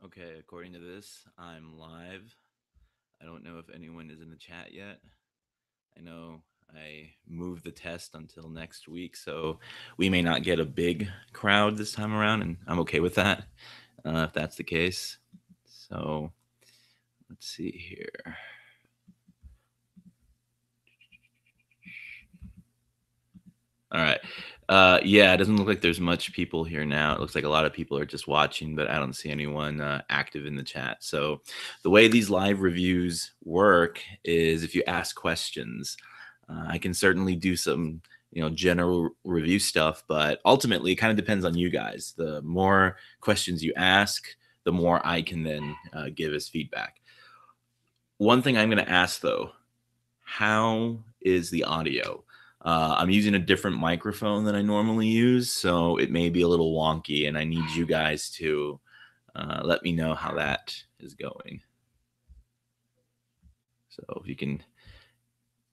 Okay, according to this, I'm live. I don't know if anyone is in the chat yet. I know I moved the test until next week, so we may not get a big crowd this time around, and I'm okay with that if that's the case. So let's see here. All right. Yeah, it doesn't look like there's much people here now. It looks like a lot of people are just watching, but I don't see anyone active in the chat. So the way these live reviews work is if you ask questions, I can certainly do some, general review stuff, but ultimately it kind of depends on you guys. The more questions you ask, the more I can then give as feedback. One thing I'm going to ask though, how is the audio? I'm using a different microphone than I normally use, so it may be a little wonky, and I need you guys to let me know how that is going. So if you can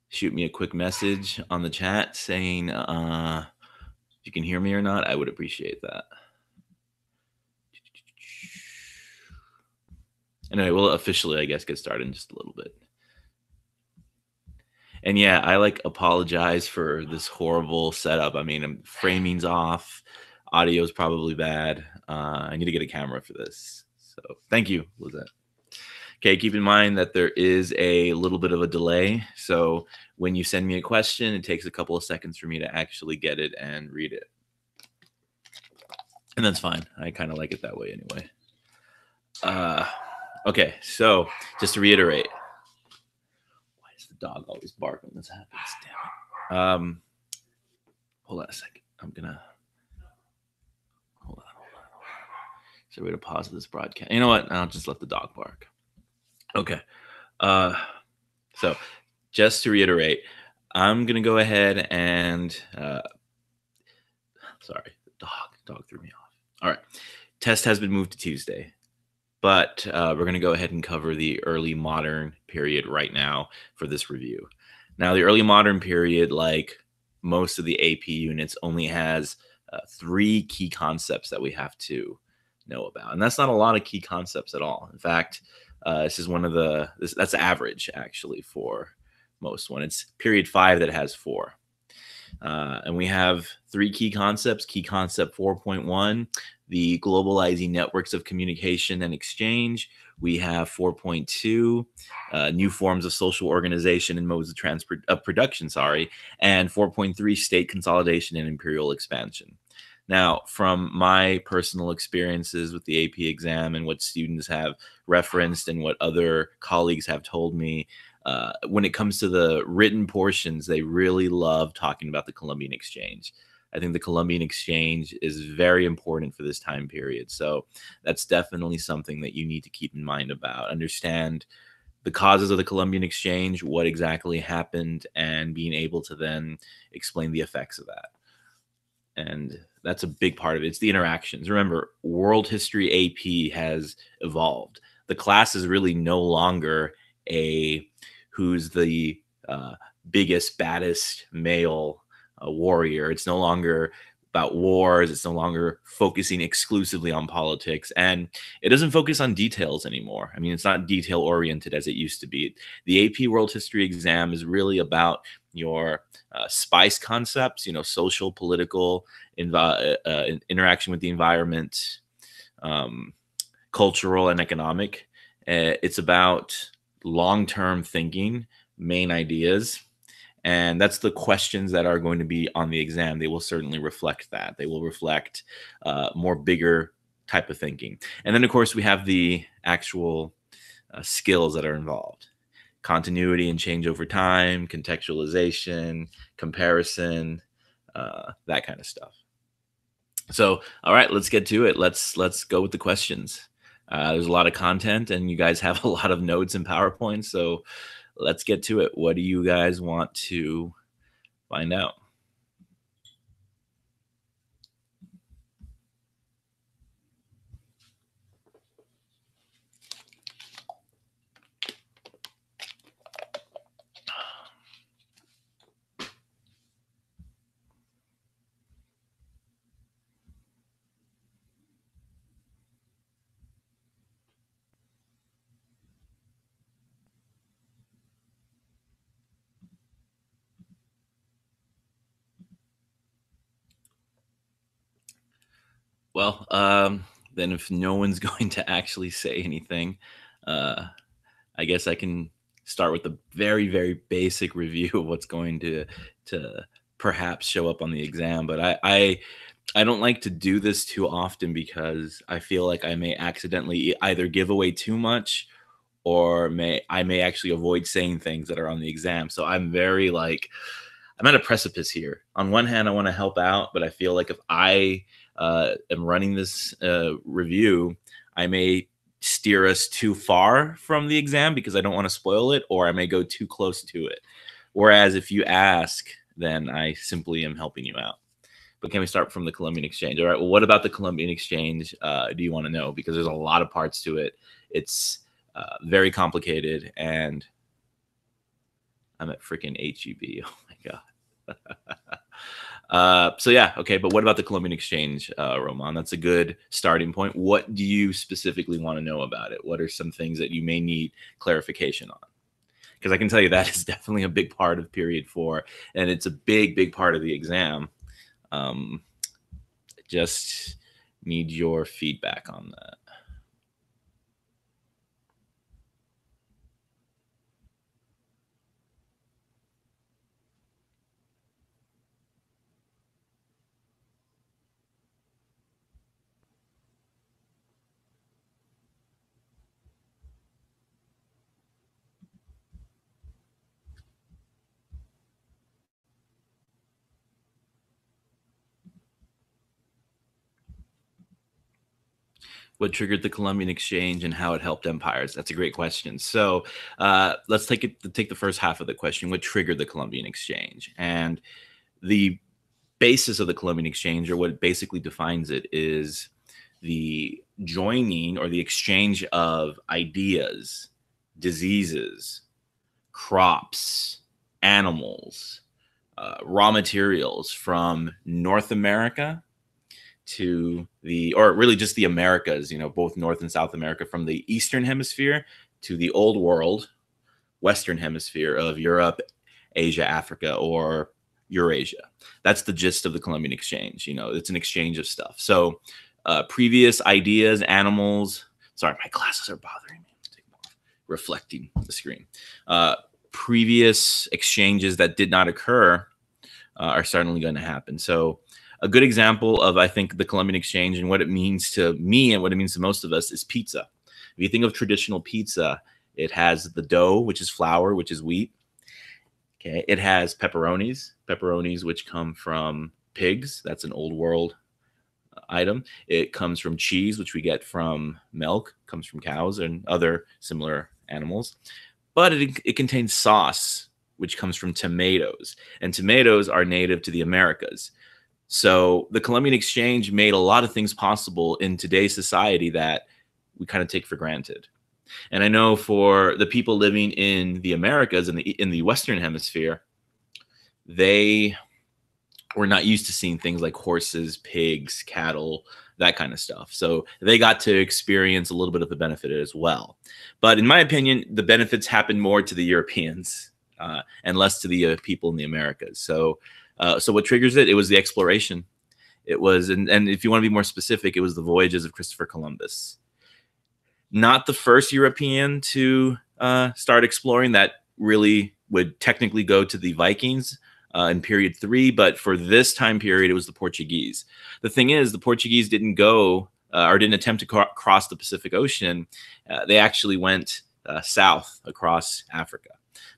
shoot me a quick message on the chat saying if you can hear me or not, I would appreciate that. Anyway, we'll officially, I guess, get started in just a little bit. And yeah, I apologize for this horrible setup. I mean, framing's off, audio's probably bad. I need to get a camera for this. So thank you, Lizette. Okay, keep in mind that there is a little bit of a delay. So when you send me a question, it takes a couple of seconds for me to actually get it and read it. And that's fine. I kind of like it that way anyway. Okay, so just to reiterate, why does the dog always bark when this happens? Damn it. Hold on a second. I'm gonna hold on. Is there a way to pause this broadcast? You know what? I'll just let the dog bark. Okay. So just to reiterate, I'm gonna go ahead and sorry, the dog threw me off. All right. Test has been moved to Tuesday, but we're gonna go ahead and cover the early modern period right now for this review. Now, the early modern period, like most of the AP units, only has 3 key concepts that we have to know about, and that's not a lot of key concepts at all. In fact, this is that's average actually for most one. It's period 5 that has 4. And we have 3 key concepts. Key concept 4.1, the globalizing networks of communication and exchange. We have 4.2, new forms of social organization and modes of production, and 4.3, state consolidation and imperial expansion. Now, from my personal experiences with the AP exam and what students have referenced and what other colleagues have told me, when it comes to the written portions, they really love talking about the Columbian Exchange. I think the Columbian Exchange is very important for this time period. So that's definitely something that you need to keep in mind about. Understand the causes of the Columbian Exchange, what exactly happened, and being able to then explain the effects of that. And that's a big part of it. It's the interactions. Remember, world history AP has evolved. The class is really no longer a who's the biggest, baddest male warrior. It's no longer about wars. It's no longer focusing exclusively on politics. And it doesn't focus on details anymore. I mean, it's not detail oriented as it used to be. The AP World History exam is really about your SPICE concepts, social, political, interaction with the environment, cultural, and economic. It's about long-term thinking, main ideas, and that's the questions that are going to be on the exam. They will certainly reflect that. They will reflect more bigger type of thinking. And then, of course, we have the actual skills that are involved. Continuity and change over time, contextualization, comparison, that kind of stuff. So, all right, let's get to it. Let's go with the questions. There's a lot of content, and you guys have a lot of notes and PowerPoints. So, let's get to it. What do you guys want to find out? Well, then if no one's going to actually say anything, uh, I guess I can start with the very, very basic review of what's going to perhaps show up on the exam. But I don't like to do this too often because I feel like I may accidentally either give away too much or I may actually avoid saying things that are on the exam. So I'm very like I'm at a precipice here. On one hand, I want to help out, but I feel like if I am running this review, I may steer us too far from the exam because I don't want to spoil it, or I may go too close to it. Whereas if you ask, then I simply am helping you out. But can we start from the Columbian Exchange? All right. Well, what about the Columbian Exchange do you want to know? Because there's a lot of parts to it. It's very complicated, and I'm at freaking HEB. Oh my god. So yeah, okay. But what about the Columbian Exchange, Roman? That's a good starting point. What do you specifically want to know about it? What are some things that you may need clarification on? Because I can tell you that is definitely a big part of period 4, and it's a big, big part of the exam. Um, just need your feedback on that. What triggered the Columbian Exchange and how it helped empires? That's a great question. So let's take the first half of the question. What triggered the Columbian Exchange? And the basis of the Columbian Exchange, or what basically defines it, is the joining or the exchange of ideas, diseases, crops, animals, raw materials from North America to or really just the Americas, both North and South America, from the Eastern Hemisphere to the Old World, Western Hemisphere of Europe, Asia, Africa, or Eurasia. That's the gist of the Columbian Exchange. It's an exchange of stuff. So previous ideas, animals. Sorry, my glasses are bothering me. Take them off. Reflecting the screen. Previous exchanges that did not occur are certainly going to happen. So a good example of, I think, the Columbian Exchange and what it means to me and what it means to most of us is pizza. If you think of traditional pizza, it has the dough, which is flour, which is wheat. Okay, it has pepperonis, which come from pigs. That's an old world item. It comes from cheese, which we get from milk, comes from cows and other similar animals. But it contains sauce, which comes from tomatoes. And tomatoes are native to the Americas. So the Columbian Exchange made a lot of things possible in today's society that we kind of take for granted. And I know for the people living in the Americas, in the Western Hemisphere, they were not used to seeing things like horses, pigs, cattle, that kind of stuff. So they got to experience a little bit of the benefit as well. But in my opinion, the benefits happened more to the Europeans and less to the people in the Americas. So what triggers it? It was the exploration. It was, and if you want to be more specific, it was the voyages of Christopher Columbus. Not the first European to start exploring. That really would technically go to the Vikings in period 3, but for this time period, it was the Portuguese. The thing is, the Portuguese didn't go or didn't attempt to cross the Pacific Ocean. They actually went south across Africa.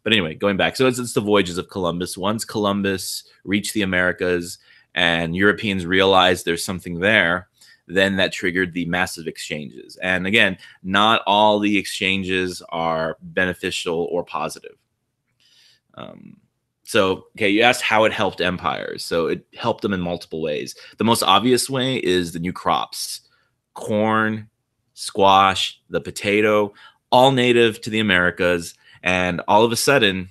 But anyway, going back, so it's the voyages of Columbus. Once Columbus reached the Americas and Europeans realized there's something there, then that triggered the massive exchanges. And again, not all the exchanges are beneficial or positive. So, okay, you asked how it helped empires. So it helped them in multiple ways. The most obvious way is the new crops: corn, squash, the potato, all native to the Americas. And all of a sudden,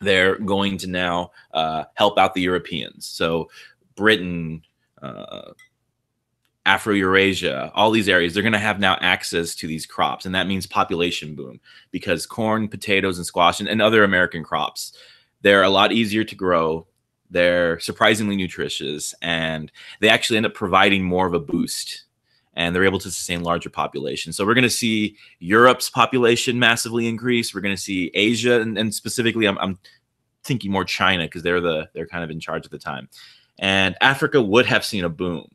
they're going to now help out the Europeans. So Britain, Afro-Eurasia, all these areas, they're going to have now access to these crops. And that means population boom, because corn, potatoes, and squash and other American crops, they're a lot easier to grow. They're surprisingly nutritious, and they actually end up providing more of a boost, and they're able to sustain larger populations. So we're going to see Europe's population massively increase. We're going to see Asia, and specifically, I'm thinking more China, because they're kind of in charge at the time. And Africa would have seen a boom,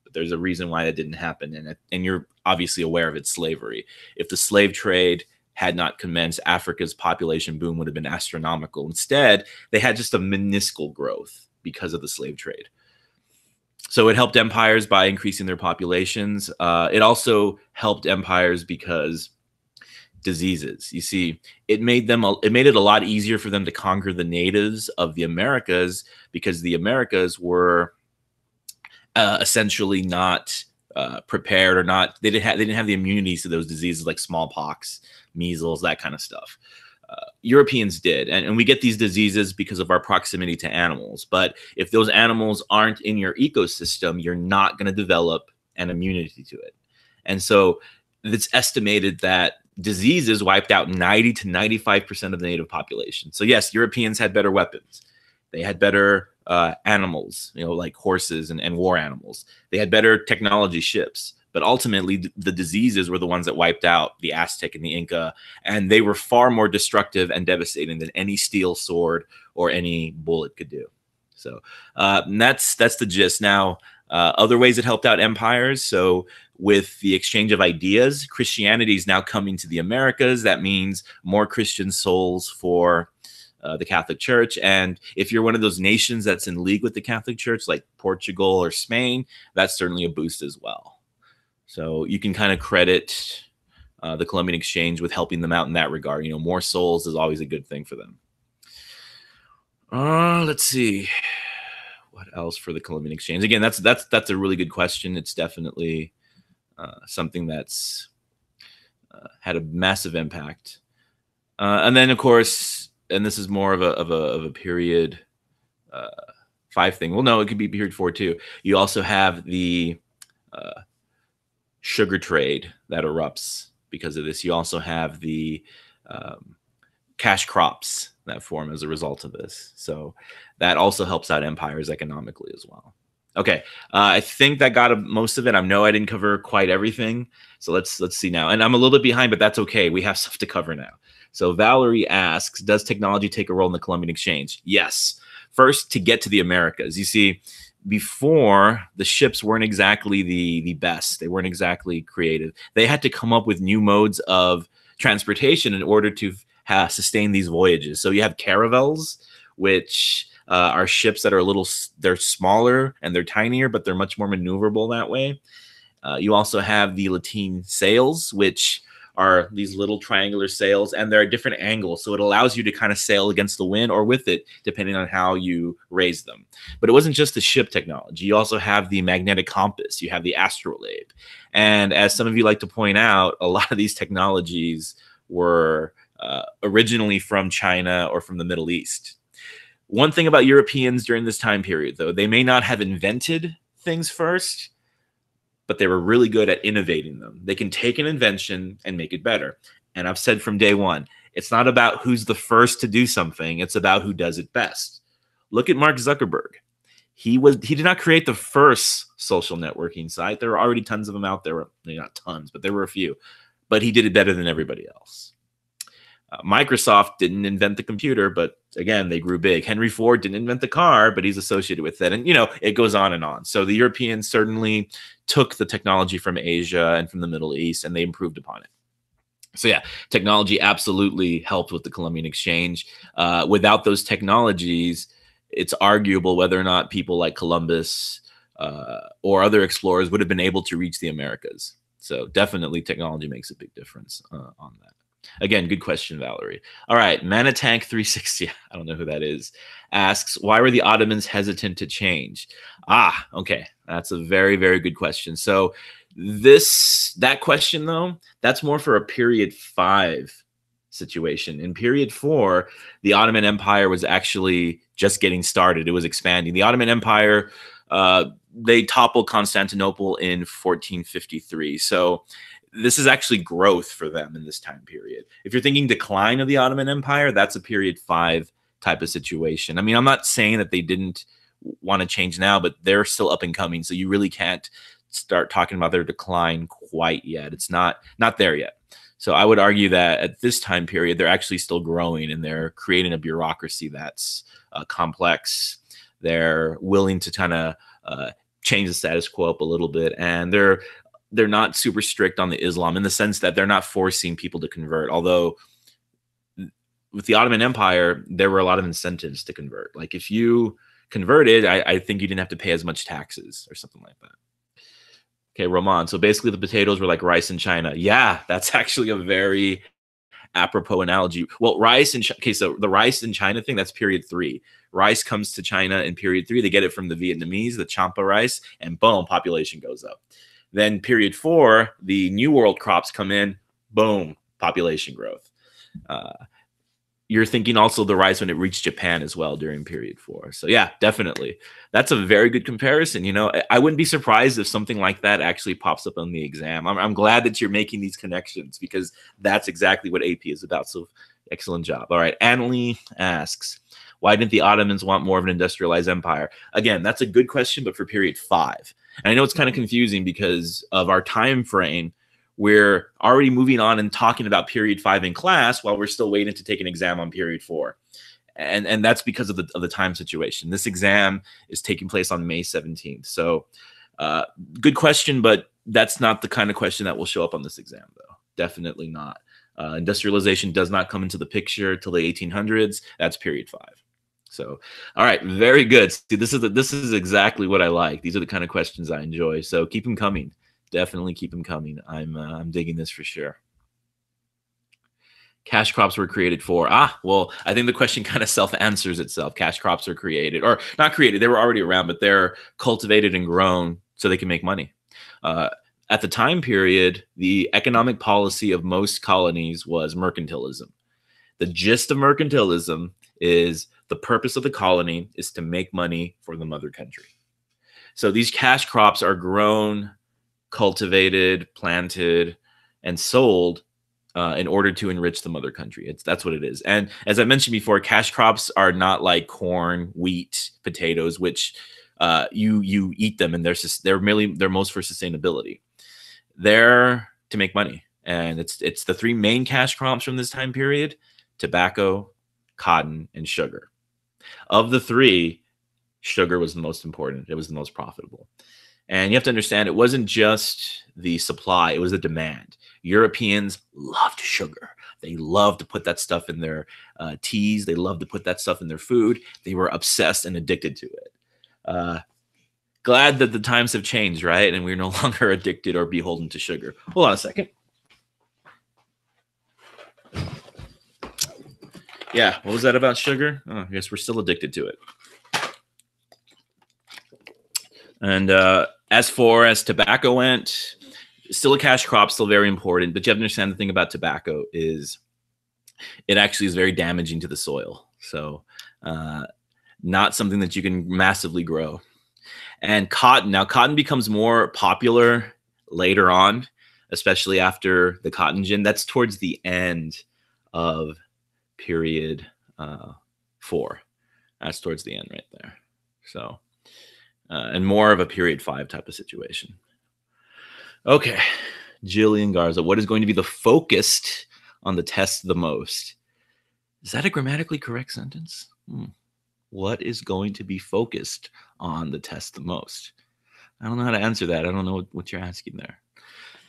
but there's a reason why that didn't happen, and you're obviously aware of its slavery. If the slave trade had not commenced, Africa's population boom would have been astronomical. Instead, they had just a minuscule growth because of the slave trade. So it helped empires by increasing their populations. It also helped empires because diseases. You see, it made it a lot easier for them to conquer the natives of the Americas, because the Americas were essentially not prepared, or not, they didn't have the immunities to those diseases like smallpox, measles, that kind of stuff. Europeans did, and we get these diseases because of our proximity to animals. But if those animals aren't in your ecosystem, you're not going to develop an immunity to it. And so it's estimated that diseases wiped out 90 to 95% of the native population. So yes, Europeans had better weapons. They had better animals, like horses and war animals. They had better technology, ships. But ultimately, the diseases were the ones that wiped out the Aztec and the Inca, and they were far more destructive and devastating than any steel sword or any bullet could do. So that's the gist. Now, other ways it helped out empires. So with the exchange of ideas, Christianity is now coming to the Americas. That means more Christian souls for the Catholic Church. And if you're one of those nations that's in league with the Catholic Church, like Portugal or Spain, that's certainly a boost as well. So you can kind of credit the Columbian Exchange with helping them out in that regard. More souls is always a good thing for them. Let's see. What else for the Columbian Exchange? Again, that's a really good question. It's definitely something that's had a massive impact. And then, of course, and this is more of a period 5 thing. Well, no, it could be period 4 too. You also have the sugar trade that erupts because of this. You also have the cash crops that form as a result of this. So that also helps out empires economically as well. Okay, I think that got most of it. I know I didn't cover quite everything, so let's see now. And I'm a little bit behind, but that's okay. We have stuff to cover now. So Valerie asks, does technology take a role in the Columbian Exchange? Yes. First, to get to the Americas. You see, before, the ships weren't exactly the best. They weren't exactly creative. They had to come up with new modes of transportation in order to sustain these voyages. So you have caravels, which are ships that are they're smaller and they're tinier, but they're much more maneuverable that way. You also have the lateen sails, which are these little triangular sails, and they're at different angles. So it allows you to kind of sail against the wind or with it, depending on how you raise them. But it wasn't just the ship technology. You also have the magnetic compass. You have the astrolabe. And as some of you like to point out, a lot of these technologies were originally from China or from the Middle East. One thing about Europeans during this time period, though, they may not have invented things first, but they were really good at innovating them. They can take an invention and make it better. And I've said from day one, it's not about who's the first to do something. It's about who does it best. Look at Mark Zuckerberg. He did not create the first social networking site. There were already tons of them out there. Not tons, but there were a few. But he did it better than everybody else. Microsoft didn't invent the computer, but again, they grew big. Henry Ford didn't invent the car, but he's associated with it. And, it goes on and on. So the Europeans certainly took the technology from Asia and from the Middle East, and they improved upon it. So yeah, technology absolutely helped with the Columbian Exchange. Without those technologies, it's arguable whether or not people like Columbus or other explorers would have been able to reach the Americas. So definitely technology makes a big difference on that. Again, good question, Valerie. All right, Manatank 360, I don't know who that is, asks, why were the Ottomans hesitant to change? Okay, that's a very, very good question. So that question, though, that's more for a period 5 situation. In period 4, the Ottoman Empire was actually just getting started. It was expanding. The Ottoman Empire, they toppled Constantinople in 1453. So this is actually growth for them in this time period. If you're thinking decline of the Ottoman Empire, that's a period 5 type of situation. I mean, I'm not saying that they didn't want to change now, but they're still up and coming. So you really can't start talking about their decline quite yet. It's not there yet. So I would argue that at this time period, they're actually still growing and they're creating a bureaucracy that's complex. They're willing to kind of change the status quo up a little bit, and they're not super strict on the Islam in the sense that they're not forcing people to convert. Although with the Ottoman Empire, there were a lot of incentives to convert. Like if you converted, I think you didn't have to pay as much taxes or something like that. Okay, Roman. So basically the potatoes were like rice in China. Yeah, that's actually a very apropos analogy. Well, rice in okay, so the rice in China thing, that's period 3. Rice comes to China in period 3. They get it from the Vietnamese, the champa rice, and boom, population goes up. Then period 4, the New World crops come in, boom, population growth. You're thinking also the rice when it reached Japan as well during period 4. So yeah, definitely. That's a very good comparison. You know, I wouldn't be surprised if something like that actually pops up on the exam. I'm glad that you're making these connections because that's exactly what AP is about. So excellent job. All right. Annalie asks, why didn't the Ottomans want more of an industrialized empire? Again, that's a good question, but for period 5. And I know it's kind of confusing because of our time frame. We're already moving on and talking about period 5 in class while we're still waiting to take an exam on period 4. And that's because of the time situation. This exam is taking place on May 17th. So good question, but that's not the kind of question that will show up on this exam, though. Definitely not. Industrialization does not come into the picture till the 1800s. That's period 5. So, all right, very good. See, this is exactly what I like. These are the kind of questions I enjoy. So keep them coming. Definitely keep them coming. I'm digging this for sure. Cash crops were created for. Well, I think the question kind of self-answers itself. Cash crops are created, or not created. They were already around, but they're cultivated and grown so they can make money. At the time period, the economic policy of most colonies was mercantilism. The gist of mercantilism is the purpose of the colony is to make money for the mother country. So these cash crops are grown, cultivated, planted, and sold in order to enrich the mother country. That's what it is. And as I mentioned before, cash crops are not like corn, wheat, potatoes, which you eat them and they're most for sustainability. They're to make money, and it's the 3 main cash crops from this time period: tobacco, cotton, and sugar. Of the 3, sugar was the most important. It was the most profitable. And you have to understand, it wasn't just the supply, it was the demand. Europeans loved sugar. They loved to put that stuff in their teas. They loved to put that stuff in their food. They were obsessed and addicted to it. Glad that the times have changed, right? And we're no longer addicted or beholden to sugar. Hold on a second. Yeah, what was that about sugar? I guess we're still addicted to it. And as far as tobacco went, still a cash crop, still very important. But you have to understand the thing about tobacco is it actually is very damaging to the soil. So not something that you can massively grow. And cotton. Now, cotton becomes more popular later on, especially after the cotton gin. That's towards the end of period 4. That's towards the end right there. So, and more of a period 5 type of situation. Okay, Jillian Garza, what is going to be the focused on the test the most? Is that a grammatically correct sentence? What is going to be focused on the test the most? I don't know how to answer that. I don't know what you're asking there.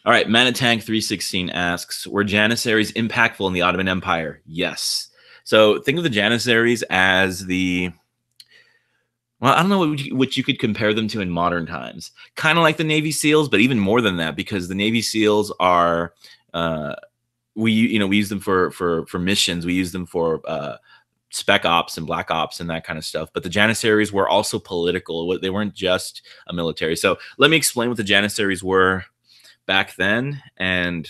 All right, Manitank 316 asks, were Janissaries impactful in the Ottoman Empire? Yes. So think of the Janissaries as well, I don't know what you could compare them to in modern times. Kind of like the Navy SEALs, but even more than that, because the Navy SEALs are, we use them for missions. We use them for spec ops and black ops and that kind of stuff. But the Janissaries were also political. They weren't just a military. So let me explain what the Janissaries were back then, and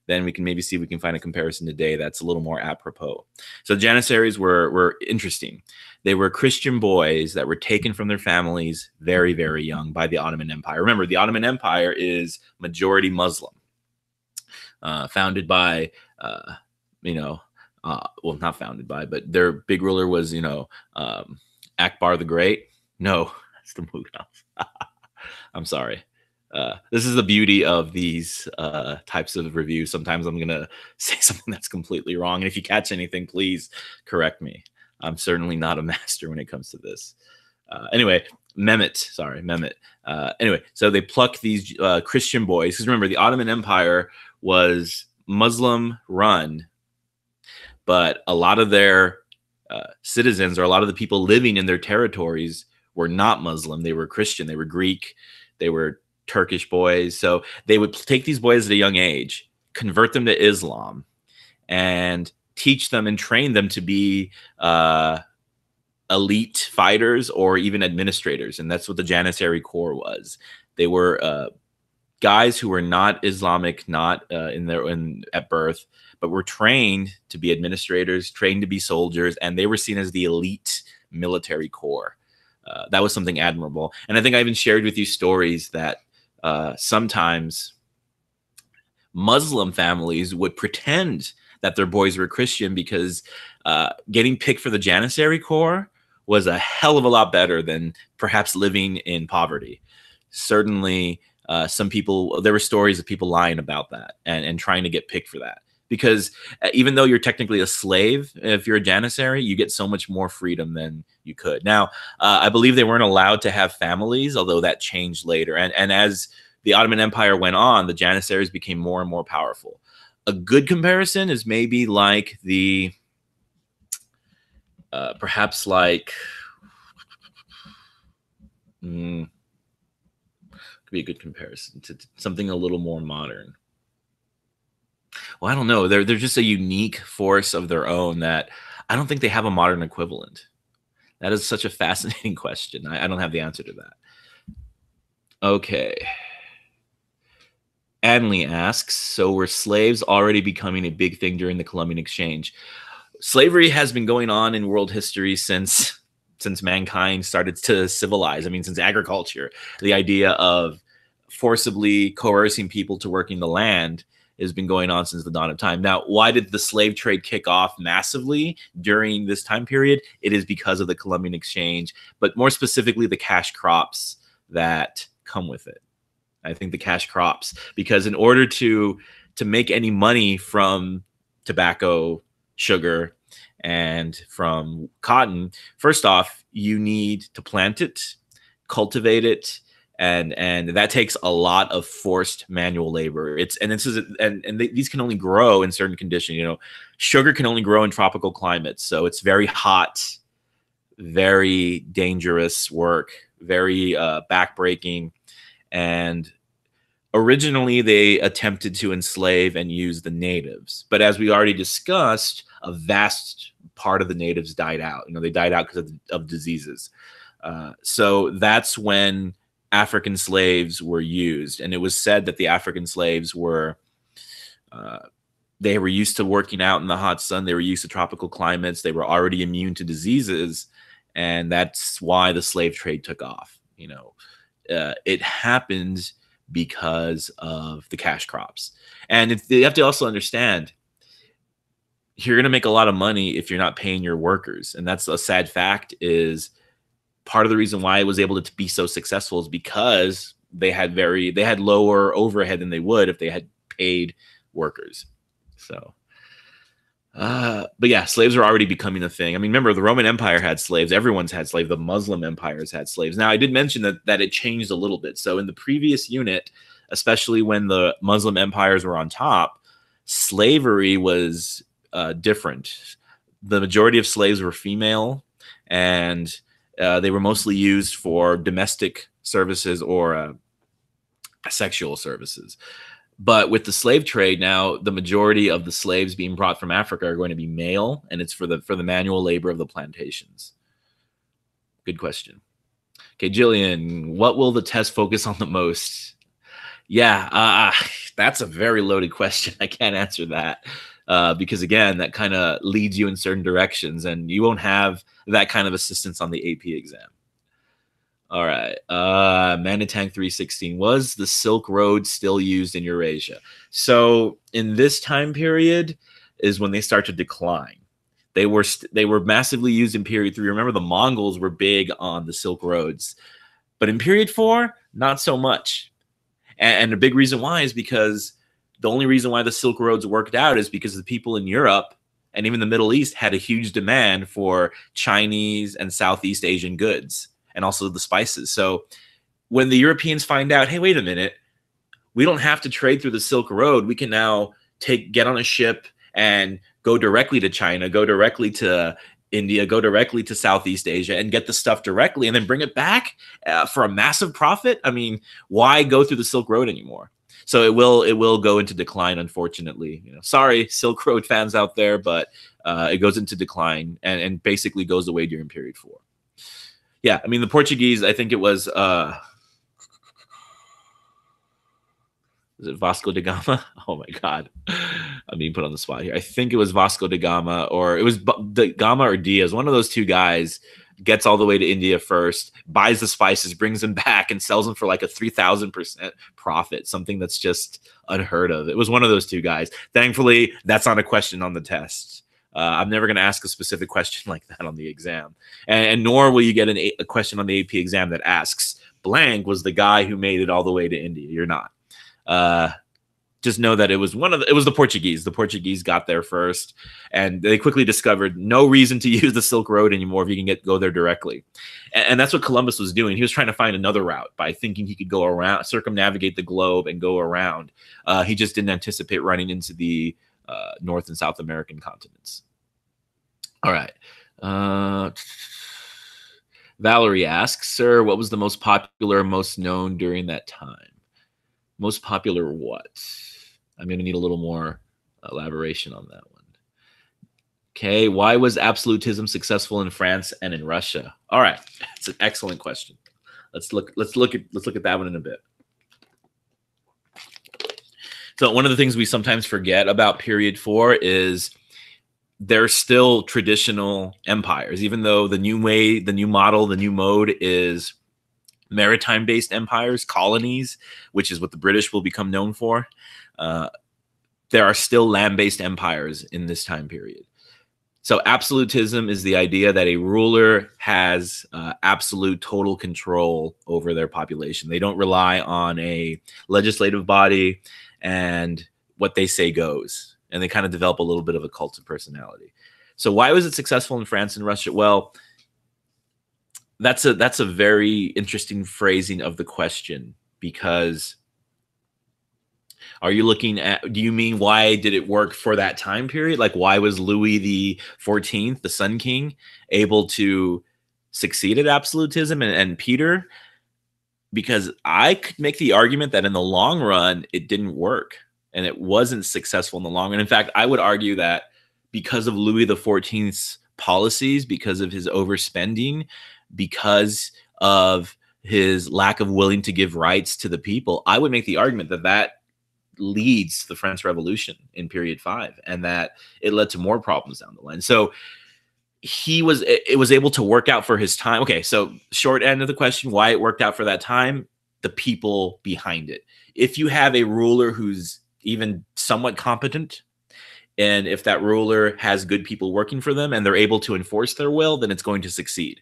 then we can maybe see if we can find a comparison today that's a little more apropos. So the Janissaries were interesting. They were Christian boys that were taken from their families very, very young by the Ottoman Empire. Remember, the Ottoman Empire is majority Muslim, founded by, Well, not founded by, but their big ruler was, Akbar the Great. No, that's the Mughals. I'm sorry. This is the beauty of these types of reviews. Sometimes I'm going to say something that's completely wrong. And if you catch anything, please correct me. I'm certainly not a master when it comes to this. Anyway, Mehmet. Anyway, so they pluck these Christian boys. Because remember, the Ottoman Empire was Muslim run, but a lot of their citizens, or a lot of the people living in their territories, were not Muslim. They were Christian. They were Greek. They were Turkish boys. So they would take these boys at a young age, convert them to Islam, and teach them and train them to be elite fighters or even administrators. And that's what the Janissary Corps was. They were guys who were not Islamic, not at birth, but were trained to be administrators, trained to be soldiers, and they were seen as the elite military corps. That was something admirable. And I think I even shared with you stories that sometimes Muslim families would pretend that their boys were Christian because getting picked for the Janissary Corps was a hell of a lot better than perhaps living in poverty. Certainly, there were stories of people lying about that and trying to get picked for that. Because even though you're technically a slave, if you're a Janissary, you get so much more freedom than you could. Now, I believe they weren't allowed to have families, although that changed later. And as the Ottoman Empire went on, the Janissaries became more and more powerful. A good comparison is maybe like perhaps like, could be a good comparison to something a little more modern. Well, I don't know. They're just a unique force of their own that I don't think they have a modern equivalent. That is such a fascinating question. I don't have the answer to that. Okay. Anley asks, so were slaves already becoming a big thing during the Columbian Exchange? Slavery has been going on in world history since mankind started to civilize. I mean, since agriculture, the idea of forcibly coercing people to working the land has been going on since the dawn of time. Now, why did the slave trade kick off massively during this time period? It is because of the Columbian Exchange, but more specifically, the cash crops that come with it. I think the cash crops, because in order to make any money from tobacco, sugar, and from cotton, first off, you need to plant it, cultivate it, and that takes a lot of forced manual labor. These can only grow in certain conditions. You know, sugar can only grow in tropical climates, so it's very hot, very dangerous work, very backbreaking. And originally, they attempted to enslave and use the natives, but as we already discussed, a vast part of the natives died out. You know, they died out because of diseases. So that's when African slaves were used, and it was said that the African slaves were they were used to working out in the hot sun. They were used to tropical climates. They were already immune to diseases, and that's why the slave trade took off. You know, it happened because of the cash crops, and you have to also understand, you're going to make a lot of money if you're not paying your workers, and that's a sad fact. Is part of the reason why it was able to be so successful is because they had lower overhead than they would if they had paid workers. So, but yeah, slaves are already becoming a thing. I mean, remember, the Roman Empire had slaves. Everyone's had slaves. The Muslim empires had slaves. Now, I did mention that it changed a little bit. So in the previous unit, especially when the Muslim empires were on top, slavery was different. The majority of slaves were female, and they were mostly used for domestic services or sexual services. But with the slave trade now, the majority of the slaves being brought from Africa are going to be male, and it's for the manual labor of the plantations. Good question. Okay, Jillian, what will the test focus on the most? Yeah, that's a very loaded question. I can't answer that because, again, that kind of leads you in certain directions, and you won't have that kind of assistance on the AP exam. All right. Manitang 316. Was the Silk Road still used in Eurasia? So in this time period, is when they start to decline. They were massively used in period 3. Remember, the Mongols were big on the Silk Roads, but in period 4, not so much. And the big reason why is because the only reason why the Silk Roads worked out is because the people in Europe and even the Middle East had a huge demand for Chinese and Southeast Asian goods and also the spices. So when the Europeans find out, hey, wait a minute, we don't have to trade through the Silk Road. We can now get on a ship and go directly to China, go directly to India, go directly to Southeast Asia and get the stuff directly and then bring it back for a massive profit. I mean, why go through the Silk Road anymore? So it will go into decline, unfortunately. Sorry, Silk Road fans out there, but it goes into decline and basically goes away during period 4. Yeah, I mean, the Portuguese, I think it was it Vasco da Gama? Oh my God. I'm being put on the spot here. I think it was Vasco da Gama, or it was da Gama or Diaz. One of those two guys gets all the way to India first, buys the spices, brings them back, and sells them for like a 3,000% profit, something that's just unheard of. It was one of those two guys. Thankfully, that's not a question on the test. I'm never going to ask a specific question like that on the exam. And nor will you get a question on the AP exam that asks, blank was the guy who made it all the way to India. You're not. Just know that it was the Portuguese. The Portuguese got there first, and they quickly discovered no reason to use the Silk Road anymore if you can go there directly. And that's what Columbus was doing. He was trying to find another route by thinking he could go around, circumnavigate the globe and go around. He just didn't anticipate running into the North and South American continents. All right. Valerie asks, sir, what was the most popular, most known during that time? Most popular what? I'm going to need a little more elaboration on that one. Okay, why was absolutism successful in France and in Russia? All right, it's an excellent question. Let's look at that one in a bit. So one of the things we sometimes forget about period 4 is they're still traditional empires, even though the new way, the new model, the new mode is maritime-based empires, colonies, which is what the British will become known for. There are still land-based empires in this time period. So absolutism is the idea that a ruler has absolute total control over their population. They don't rely on a legislative body, and what they say goes. And they kind of develop a little bit of a cult of personality. So why was it successful in France and Russia? Well, that's a very interesting phrasing of the question, because are you looking at, do you mean why did it work for that time period? Like why was Louis the 14th, the Sun King, able to succeed at absolutism and Peter? Because I could make the argument that in the long run, it didn't work and it wasn't successful in the long run. In fact, I would argue that because of Louis the 14th's policies, because of his overspending, because of his lack of willing to give rights to the people, I would make the argument that that leads the French Revolution in period 5, and that it led to more problems down the line. So it was able to work out for his time. Okay, so short end of the question, why it worked out for that time, the people behind it. If you have a ruler who's even somewhat competent, and if that ruler has good people working for them and they're able to enforce their will, then it's going to succeed.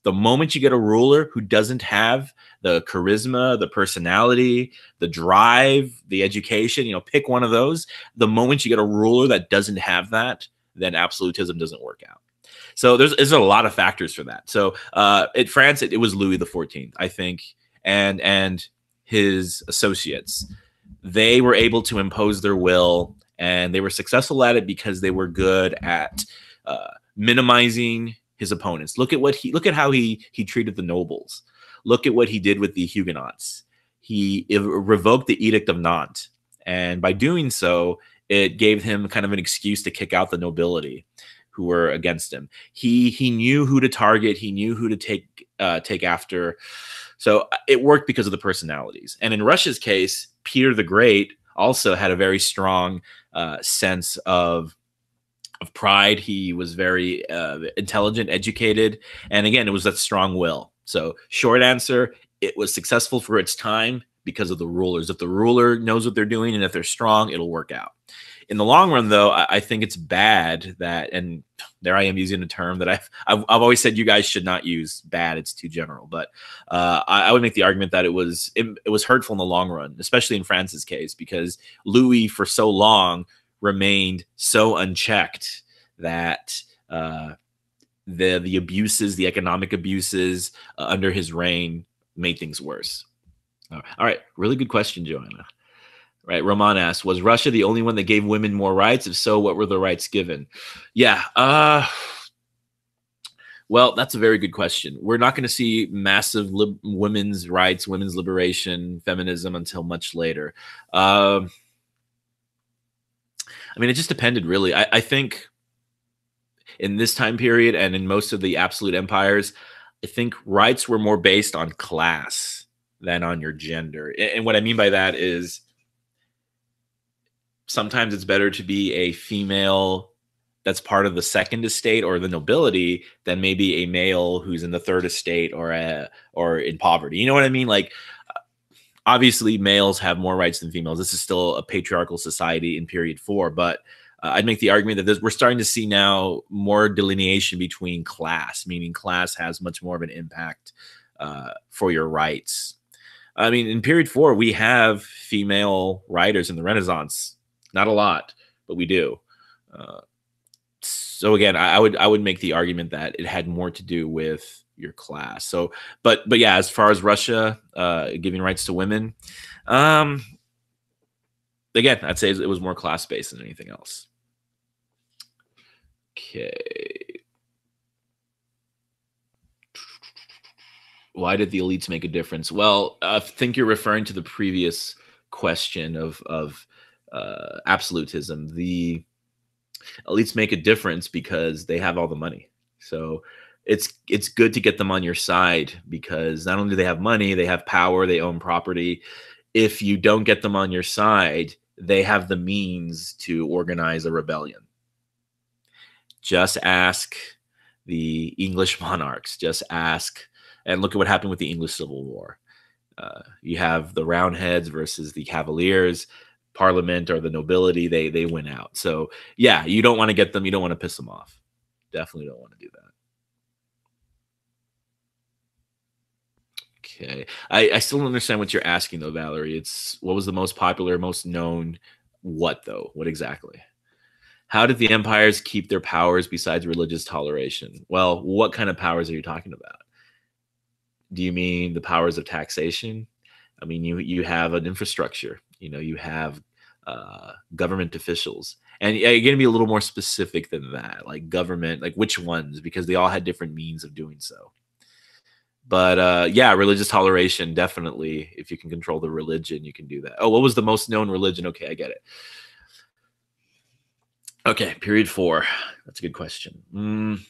The moment you get a ruler who doesn't have the charisma, the personality, the drive, the education, pick one of those. The moment you get a ruler that doesn't have that, then absolutism doesn't work out. So there's a lot of factors for that. So in France, it was Louis the 14th, I think, and his associates. They were able to impose their will, and they were successful at it because they were good at minimizing his opponents. Look at how he treated the nobles. Look at what he did with the Huguenots. He revoked the Edict of Nantes, and by doing so, it gave him kind of an excuse to kick out the nobility who were against him. He knew who to target. He knew who to take after. So it worked because of the personalities. And in Russia's case, Peter the Great also had a very strong sense of pride. He was very intelligent, educated, and again, it was that strong will. So short answer, it was successful for its time because of the rulers. If the ruler knows what they're doing and if they're strong, it'll work out. In the long run, though, I think it's bad that, and there I am using a term that I've always said you guys should not use. Bad, it's too general. But I would make the argument that it was hurtful in the long run, especially in France's case, because Louis for so long remained so unchecked that the abuses, the economic abuses under his reign made things worse. All right, really good question, Joanna. Right, Roman asked, was Russia the only one that gave women more rights? If so, what were the rights given? Yeah, well, that's a very good question. We're not going to see massive women's rights, women's liberation, feminism until much later. I mean, it just depended, really. I think in this time period and in most of the absolute empires, I think rights were more based on class than on your gender. And what I mean by that is, sometimes it's better to be a female that's part of the second estate or the nobility than maybe a male who's in the third estate or in poverty. You know what I mean? Like, obviously, males have more rights than females. This is still a patriarchal society in period 4, but I'd make the argument that we're starting to see now more delineation between class, meaning class has much more of an impact for your rights. I mean, in period 4, we have female writers in the Renaissance. Not a lot, but we do. So again, I would make the argument that it had more to do with your class. So, but yeah, as far as Russia giving rights to women, again, I'd say it was more class based than anything else. Okay. Why did the elites make a difference? Well, I think you're referring to the previous question of absolutism. The elites make a difference because they have all the money. So it's good to get them on your side because not only do they have money, they have power, they own property. If you don't get them on your side, they have the means to organize a rebellion. Just ask the English monarchs. Just ask, and look at what happened with the English Civil War. You have the Roundheads versus the Cavaliers. Parliament or the nobility, they win out. So yeah, you don't want to get them, you don't want to piss them off. Definitely don't want to do that. Okay. I still don't understand what you're asking though, Valerie. It's what was the most popular, most known what though? What exactly? How did the empires keep their powers besides religious toleration? Well, what kind of powers are you talking about? Do you mean the powers of taxation? I mean, you have an infrastructure. You have government officials. And you're going to be a little more specific than that, like government, like which ones, because they all had different means of doing so. But yeah, religious toleration, definitely. If you can control the religion, you can do that. Oh, what was the most known religion? Okay, I get it. Okay, period 4. That's a good question.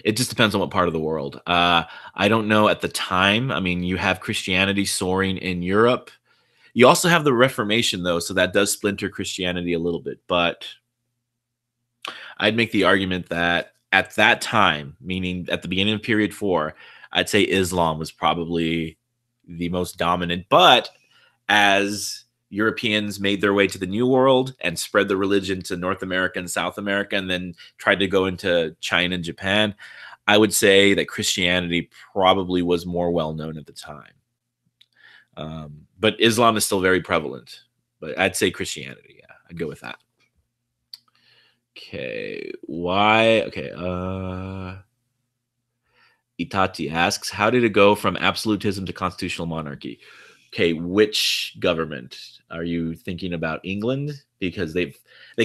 It just depends on what part of the world. I don't know at the time. I mean, you have Christianity soaring in Europe. You also have the Reformation, though, so that does splinter Christianity a little bit. But I'd make the argument that at that time, meaning at the beginning of period 4, I'd say Islam was probably the most dominant. But as Europeans made their way to the New World and spread the religion to North America and South America, and then tried to go into China and Japan, I would say that Christianity probably was more well-known at the time. But Islam is still very prevalent. But I'd say Christianity. Yeah, I'd go with that. Okay. Why? Okay. Itati asks, how did it go from absolutism to constitutional monarchy? Okay, which government? Are you thinking about England? Because they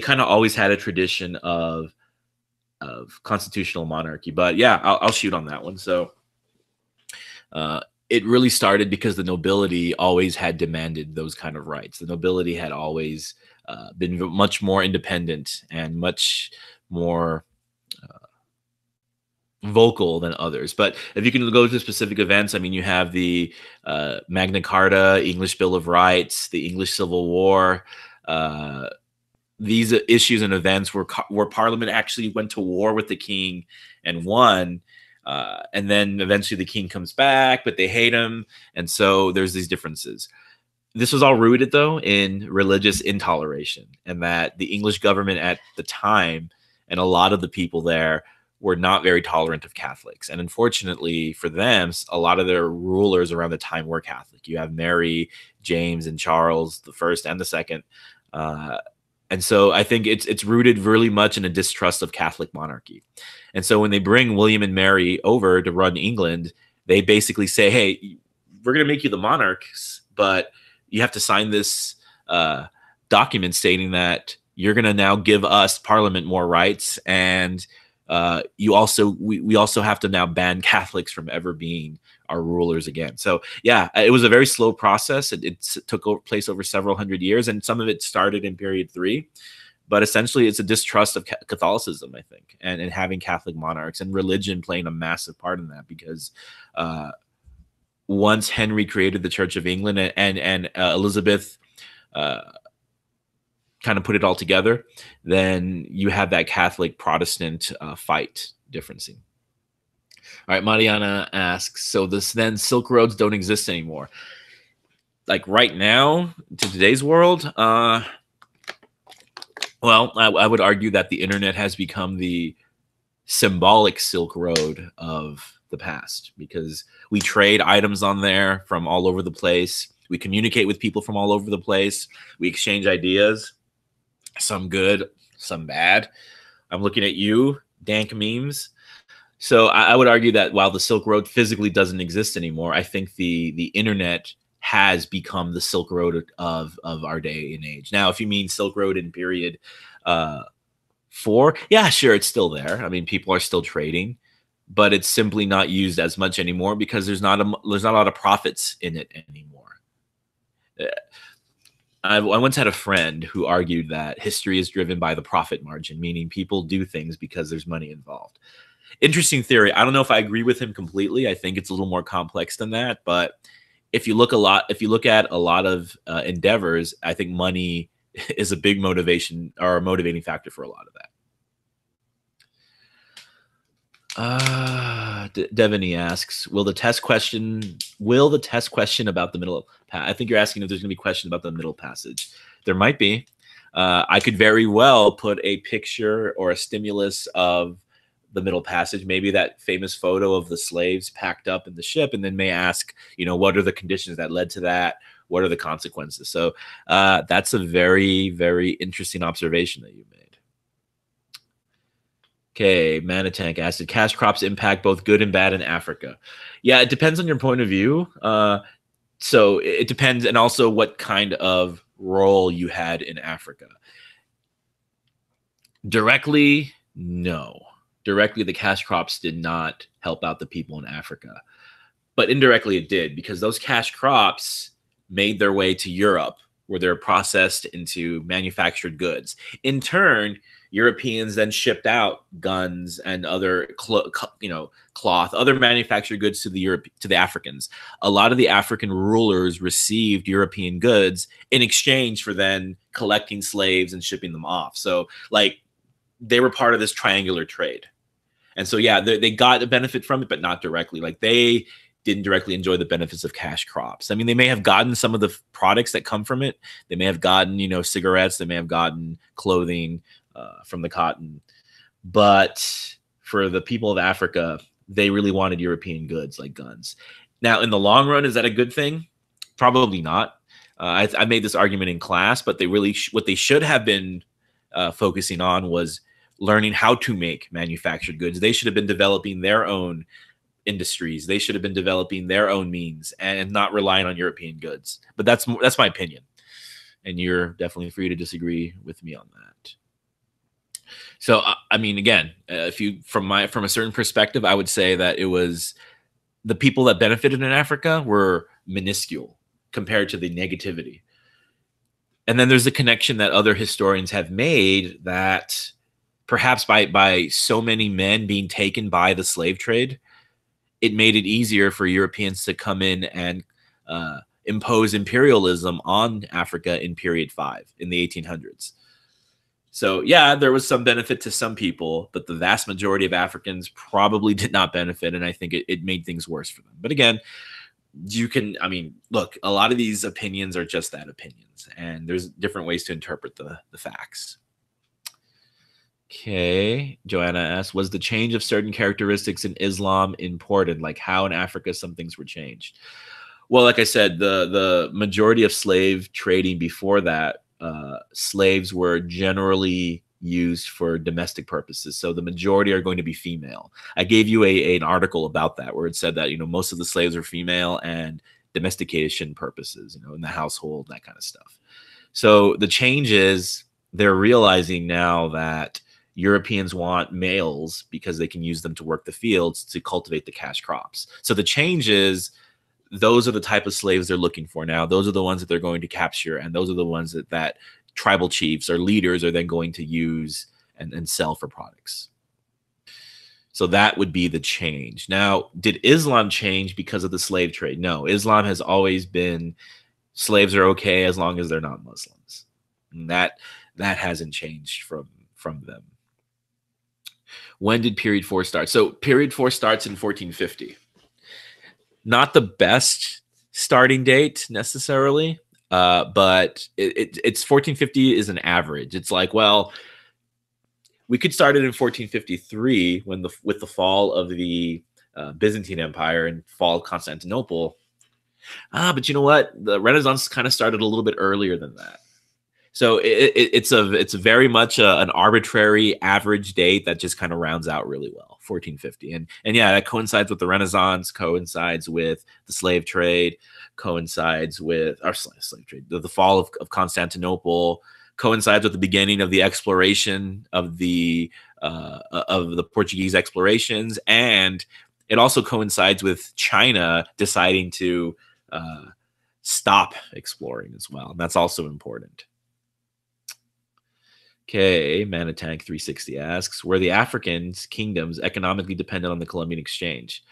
kind of always had a tradition of constitutional monarchy. But yeah, I'll shoot on that one. So it really started because the nobility always had demanded those kind of rights. The nobility had always been much more independent and much more vocal than others. But if you can go to specific events, I mean, you have the Magna Carta, English Bill of Rights, the English Civil War. These issues and events where Parliament actually went to war with the king and won. And then eventually the king comes back, but they hate him. And so there's these differences. This was all rooted, though, in religious intoleration, and that the English government at the time and a lot of the people there were not very tolerant of Catholics. And unfortunately for them, a lot of their rulers around the time were Catholic. You have Mary, James, and Charles the first and the second. And so I think it's rooted really much in a distrust of Catholic monarchy. And so when they bring William and Mary over to run England, they basically say, hey, we're going to make you the monarchs, but you have to sign this document stating that you're going to now give us Parliament more rights, and we also have to now ban Catholics from ever being our rulers again. So yeah, it was a very slow process. It took place over several hundred years, and some of it started in period 3. But essentially, it's a distrust of Catholicism, I think, and having Catholic monarchs, and religion playing a massive part in that, because once Henry created the Church of England and Elizabeth kind of put it all together, then you have that Catholic Protestant fight differencing. All right, Mariana asks, so then Silk Roads don't exist anymore? Like right now, to today's world? Well, I would argue that the internet has become the symbolic Silk Road of the past, because we trade items on there from all over the place. We communicate with people from all over the place. We exchange ideas, some good, some bad. I'm looking at you, dank memes. So I would argue that while the Silk Road physically doesn't exist anymore, I think the internet has become the Silk Road of our day and age. Now, if you mean Silk Road in period 4, yeah, sure, it's still there. I mean, people are still trading, but it's simply not used as much anymore because there's not a lot of profits in it anymore. I once had a friend who argued that history is driven by the profit margin, meaning people do things because there's money involved. Interesting theory. I don't know if I agree with him completely. I think it's a little more complex than that. But if you look at a lot of endeavors, I think money is a big motivation or a motivating factor for a lot of that. Devaney asks, will the test question about the middle? I think you're asking if there's going to be a question about the middle passage. There might be. I could very well put a picture or a stimulus of the middle passage, maybe that famous photo of the slaves packed up in the ship, and then may ask, what are the conditions that led to that? What are the consequences? So that's a very, very interesting observation that you made. Okay, Manitank asked, did cash crops impact both good and bad in Africa? Yeah, it depends on your point of view. So it depends, and also what kind of role you had in Africa. Directly, no. Directly, the cash crops did not help out the people in Africa. But indirectly, it did, because those cash crops made their way to Europe, where they're processed into manufactured goods. In turn, Europeans then shipped out guns and other cloth, other manufactured goods to the Africans. A lot of the African rulers received European goods in exchange for then collecting slaves and shipping them off. So they were part of this triangular trade. And so, yeah, they got a benefit from it, but not directly. They didn't directly enjoy the benefits of cash crops. I mean, they may have gotten some of the products that come from it. They may have gotten, cigarettes. They may have gotten clothing from the cotton. But for the people of Africa, they really wanted European goods like guns. Now, in the long run, is that a good thing? Probably not. I made this argument in class, but what they should have been focusing on was learning how to make manufactured goods. They should have been developing their own industries. They should have been developing their own means and not relying on European goods. But that's my opinion, and you're definitely free to disagree with me on that. So, I mean, again, if you from a certain perspective, I would say that it was the people that benefited in Africa were minuscule compared to the negativity. And then there's a connection that other historians have made that perhaps by so many men being taken by the slave trade, it made it easier for Europeans to come in and impose imperialism on Africa in period 5 in the 1800s. So yeah, there was some benefit to some people, but the vast majority of Africans probably did not benefit, and I think it made things worse for them. But again, I mean, look, a lot of these opinions are just that, opinions, and there's different ways to interpret the facts. Okay, Joanna asks, was the change of certain characteristics in Islam important? Like how in Africa some things were changed? Well, like I said, the majority of slave trading before that, slaves were generally used for domestic purposes. So the majority are going to be female. I gave you an article about that where it said that, most of the slaves are female and domestication purposes, in the household, that kind of stuff. So the change is they're realizing now that Europeans want males because they can use them to work the fields to cultivate the cash crops. So the change is those are the type of slaves they're looking for now. Those are the ones that they're going to capture, and those are the ones that tribal chiefs or leaders are then going to use and sell for products. So that would be the change. Now, did Islam change because of the slave trade? No, Islam has always been slaves are okay as long as they're not Muslims. And that hasn't changed from them. When did period 4 start? So period 4 starts in 1450. Not the best starting date necessarily, but it's 1450 is an average. It's like, well, we could start it in 1453 with the fall of the Byzantine Empire and fall of Constantinople. But you know what? The Renaissance kind of started a little bit earlier than that. So it's very much an arbitrary average date that just kind of rounds out really well, 1450. And yeah, that coincides with the Renaissance, coincides with the slave trade, coincides with our slave trade, the fall of Constantinople, coincides with the beginning of the exploration of the Portuguese explorations, and it also coincides with China deciding to stop exploring as well, and that's also important. Okay, Manatank 360 asks, were the African kingdoms economically dependent on the Columbian exchange?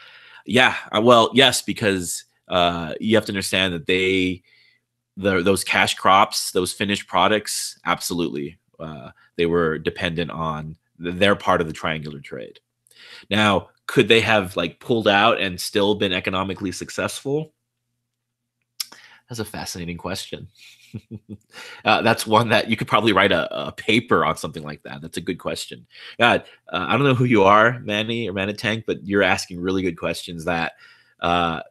Yeah, well, yes, because you have to understand that those cash crops, those finished products, absolutely, they were dependent on their part of the triangular trade. Now, could they have pulled out and still been economically successful? That's a fascinating question. That's one that you could probably write a paper on, something like that. That's a good question. God, I don't know who you are, Manny or Manitank, but you're asking really good questions that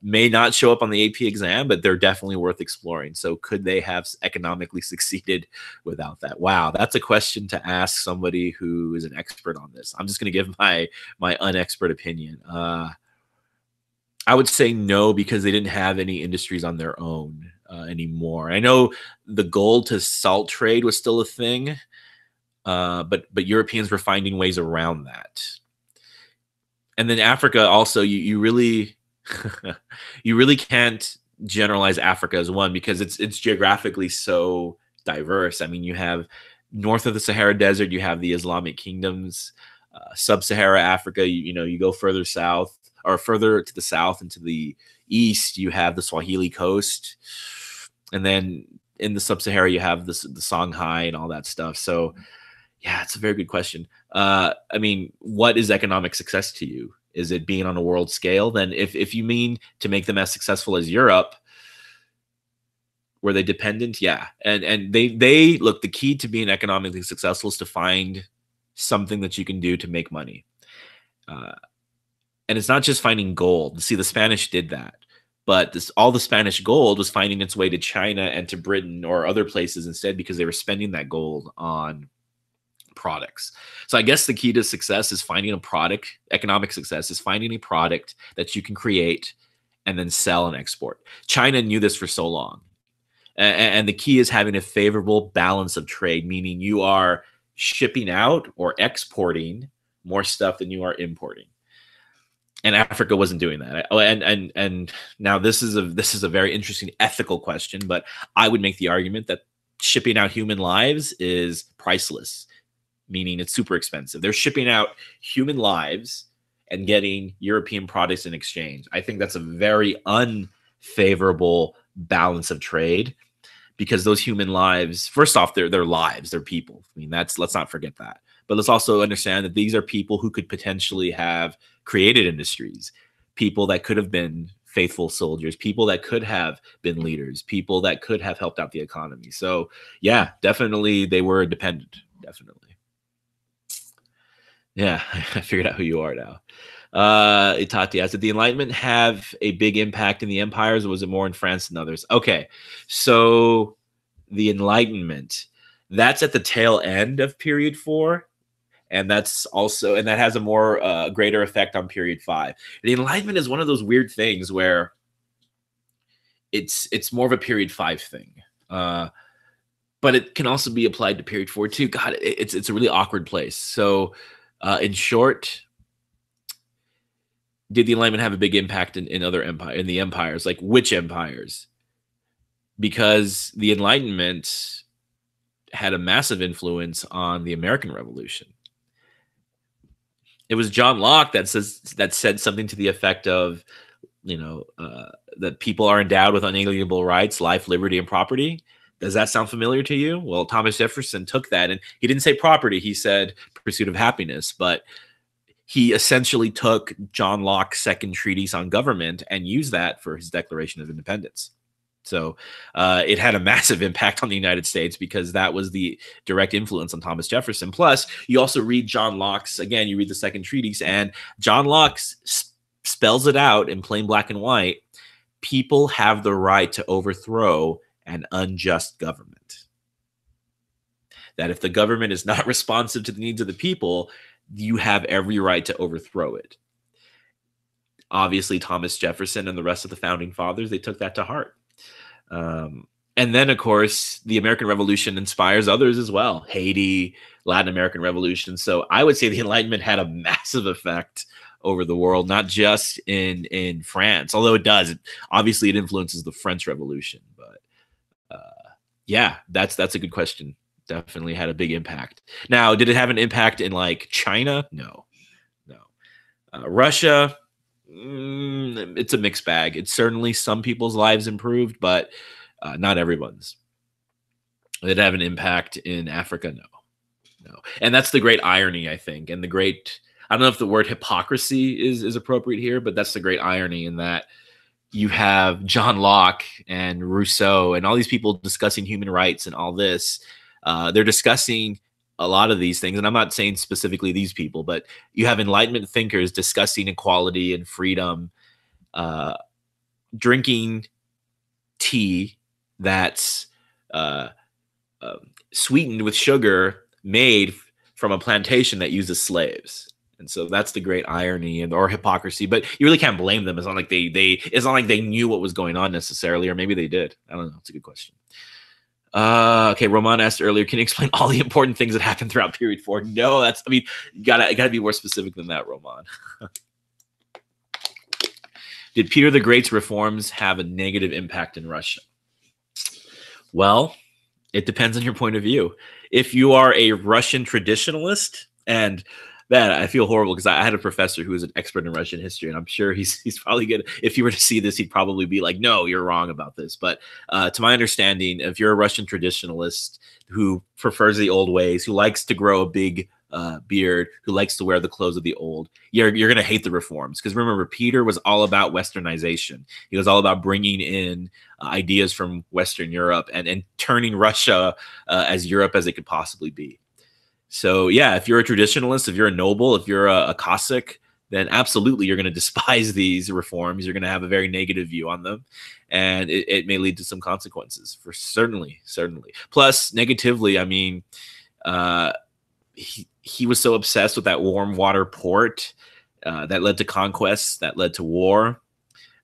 may not show up on the AP exam, but they're definitely worth exploring. So could they have economically succeeded without that? Wow, that's a question to ask somebody who is an expert on this. I'm just going to give my unexpert opinion. I would say no, because they didn't have any industries on their own anymore. I know the gold to salt trade was still a thing, but Europeans were finding ways around that. And then Africa also, you really you really can't generalize Africa as one, because it's geographically so diverse. I mean, you have north of the Sahara Desert, you have the Islamic kingdoms. Sub-Sahara Africa, you go further south, or further to the south and to the east, you have the Swahili coast. And then in the Sub-Sahara, you have the Songhai and all that stuff. So yeah, it's a very good question. I mean, what is economic success to you? Is it being on a world scale? Then if you mean to make them as successful as Europe, were they dependent? Yeah. And they look, the key to being economically successful is to find something that you can do to make money. And it's not just finding gold. See, the Spanish did that, but all the Spanish gold was finding its way to China and to Britain or other places instead, because they were spending that gold on products. So I guess the key to success is finding a product. Economic success is finding a product that you can create and then sell and export. China knew this for so long. And the key is having a favorable balance of trade, meaning you are shipping out or exporting more stuff than you are importing. And Africa wasn't doing that. And now this is a very interesting ethical question, but I would make the argument that shipping out human lives is priceless, meaning it's super expensive. They're shipping out human lives and getting European products in exchange. I think that's a very unfavorable balance of trade, because those human lives, first off, they're lives, they're people. I mean, let's not forget that. But let's also understand that these are people who could potentially have created industries, people that could have been faithful soldiers, people that could have been leaders, people that could have helped out the economy. So yeah, definitely they were dependent. Definitely. Yeah, I figured out who you are now. Itati asked, did the Enlightenment have a big impact in the empires, or was it more in France than others? Okay, so the Enlightenment, that's at the tail end of period 4, and that's also, and that has a more greater effect on period 5. The Enlightenment is one of those weird things where it's more of a period 5 thing, but it can also be applied to period 4 too. God, it's a really awkward place. So in short, did the Enlightenment have a big impact in other in the empires? Like which empires? Because the Enlightenment had a massive influence on the American Revolution. It was John Locke that said something to the effect of, that people are endowed with unalienable rights, life, liberty, and property. Does that sound familiar to you? Well, Thomas Jefferson took that, and he didn't say property, he said pursuit of happiness, but he essentially took John Locke's second treatise on government and used that for his Declaration of Independence. So it had a massive impact on the United States because that was the direct influence on Thomas Jefferson. Plus, you also read John Locke's, again, you read the second treatise, and John Locke spells it out in plain black and white. People have the right to overthrow an unjust government. That if the government is not responsive to the needs of the people, you have every right to overthrow it. Obviously, Thomas Jefferson and the rest of the founding fathers, they took that to heart. And then, of course, the American Revolution inspires others as well. Haiti, Latin American Revolution. So I would say the Enlightenment had a massive effect over the world, not just in France, although it does. Obviously, it influences the French Revolution. But yeah, that's a good question. Definitely had a big impact. Now, did it have an impact in like China? No. Russia, it's a mixed bag. It's certainly some people's lives improved, but not everyone's. Did it have an impact in Africa? No. And that's the great irony, I think, and the great, I don't know if the word hypocrisy is appropriate here, but that's the great irony in that you have John Locke and Rousseau and all these people discussing human rights and all this. They're discussing a lot of these things, and I'm not saying specifically these people, but you have Enlightenment thinkers discussing equality and freedom, drinking tea that's sweetened with sugar made from a plantation that uses slaves. And so that's the great irony and or hypocrisy. But you really can't blame them. It's not like it's not like they knew what was going on necessarily, or maybe they did. I don't know. It's a good question. Okay, Roman asked earlier, can you explain all the important things that happened throughout period 4? No, you gotta be more specific than that, Roman. Did Peter the Great's reforms have a negative impact in Russia? Well, it depends on your point of view. If you are a Russian traditionalist, and that I feel horrible because I had a professor who was an expert in Russian history, and I'm sure he's probably good. If he were to see this, he'd probably be like, "No, you're wrong about this." But to my understanding, if you're a Russian traditionalist who prefers the old ways, who likes to grow a big beard, who likes to wear the clothes of the old, you're going to hate the reforms. Because remember, Peter was all about Westernization. He was all about bringing in ideas from Western Europe and turning Russia as Europe as it could possibly be. So yeah, if you're a traditionalist, if you're a noble, if you're a Cossack, then absolutely you're going to despise these reforms. You're going to have a very negative view on them, and it may lead to some consequences for certainly. Plus, negatively, I mean, he was so obsessed with that warm water port that led to conquests, that led to war.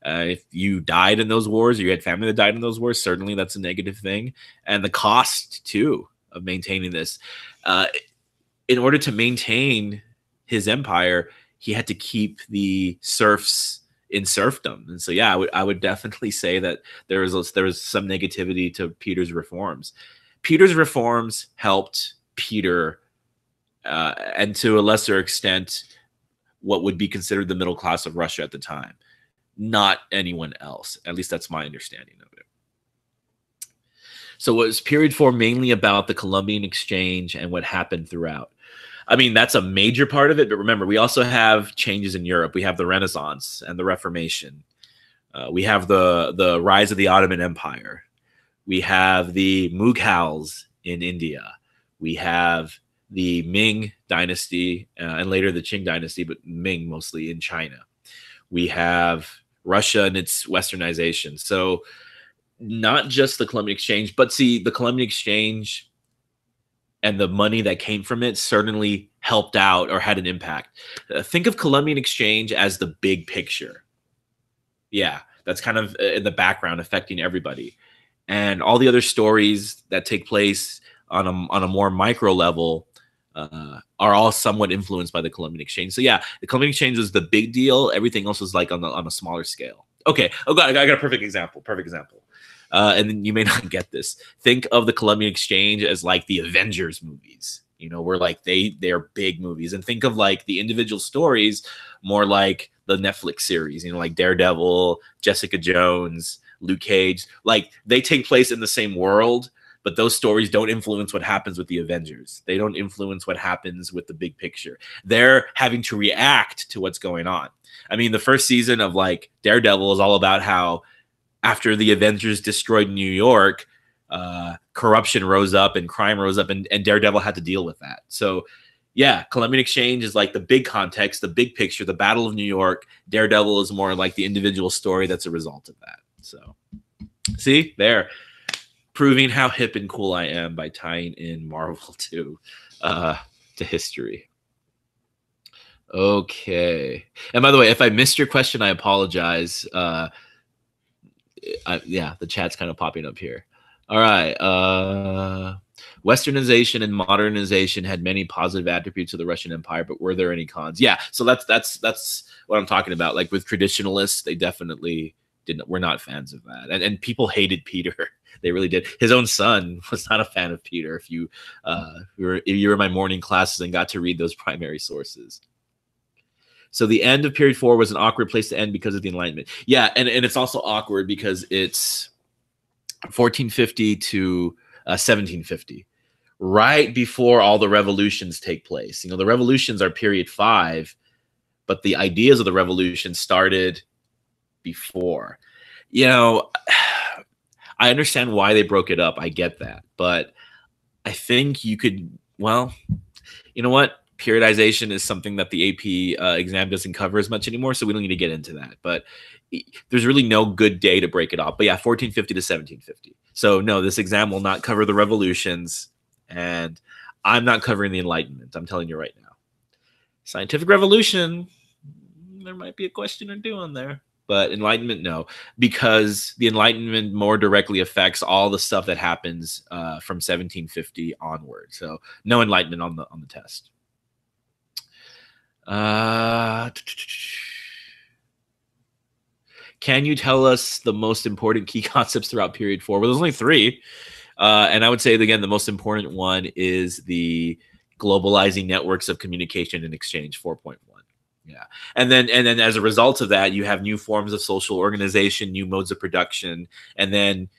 If you died in those wars, or you had family that died in those wars, certainly that's a negative thing. And the cost too of maintaining this. In order to maintain his empire, he had to keep the serfs in serfdom. And so, yeah, I would definitely say that there was some negativity to Peter's reforms. Peter's reforms helped Peter, and to a lesser extent, what would be considered the middle class of Russia at the time, not anyone else. At least that's my understanding of it. So was period 4 mainly about the Columbian Exchange and what happened throughout? I mean, that's a major part of it, but remember, we also have changes in Europe. We have the Renaissance and the Reformation. We have the rise of the Ottoman Empire. We have the Mughals in India. We have the Ming dynasty and later the Qing dynasty, but Ming mostly in China. We have Russia and its westernization. So not just the Columbian Exchange, but see, the Columbian Exchange and the money that came from it certainly helped out or had an impact. Think of Columbian Exchange as the big picture. Yeah, that's kind of in the background affecting everybody. And all the other stories that take place on a more micro level are all somewhat influenced by the Columbian Exchange. So yeah, the Columbian Exchange was the big deal. Everything else was like on a smaller scale. Okay. Oh God, I got a perfect example. Perfect example. And then you may not get this. Think of the Columbian Exchange as like the Avengers movies. You know, where like they're big movies, and think of like the individual stories more like the Netflix series. You know, like Daredevil, Jessica Jones, Luke Cage. Like they take place in the same world, but those stories don't influence what happens with the Avengers. They don't influence what happens with the big picture. They're having to react to what's going on. I mean, the first season of like Daredevil is all about how after the Avengers destroyed New York, corruption rose up and crime rose up, and Daredevil had to deal with that. So, yeah, Columbian Exchange is like the big context, the big picture, the Battle of New York. Daredevil is more like the individual story that's a result of that. So, see, there, proving how hip and cool I am by tying in Marvel to history. Okay. And by the way, if I missed your question, I apologize. Yeah, the chat's kind of popping up here. All right. Westernization and modernization had many positive attributes of the Russian Empire, but were there any cons? Yeah, so that's what I'm talking about. Like with traditionalists, they definitely didn't. We're not fans of that, and people hated Peter. They really did. His own son was not a fan of Peter. If you were in my morning classes and got to read those primary sources. So the end of period 4 was an awkward place to end because of the Enlightenment. Yeah, and it's also awkward because it's 1450 to 1750, right before all the revolutions take place. You know, the revolutions are period 5, but the ideas of the revolution started before. You know, I understand why they broke it up. I get that. But I think you could, well, you know what? Periodization is something that the AP exam doesn't cover as much anymore, so we don't need to get into that. But there's really no good day to break it off. But yeah, 1450 to 1750. So no, this exam will not cover the revolutions, and I'm not covering the Enlightenment. I'm telling you right now. Scientific revolution, there might be a question or two on there. But Enlightenment, no, because the Enlightenment more directly affects all the stuff that happens from 1750 onward. So no Enlightenment on the test. Can you tell us the most important key concepts throughout period 4? Well, there's only 3. And I would say, again, the most important one is the globalizing networks of communication and exchange 4.1. Yeah. And then as a result of that, you have new forms of social organization, new modes of production, and then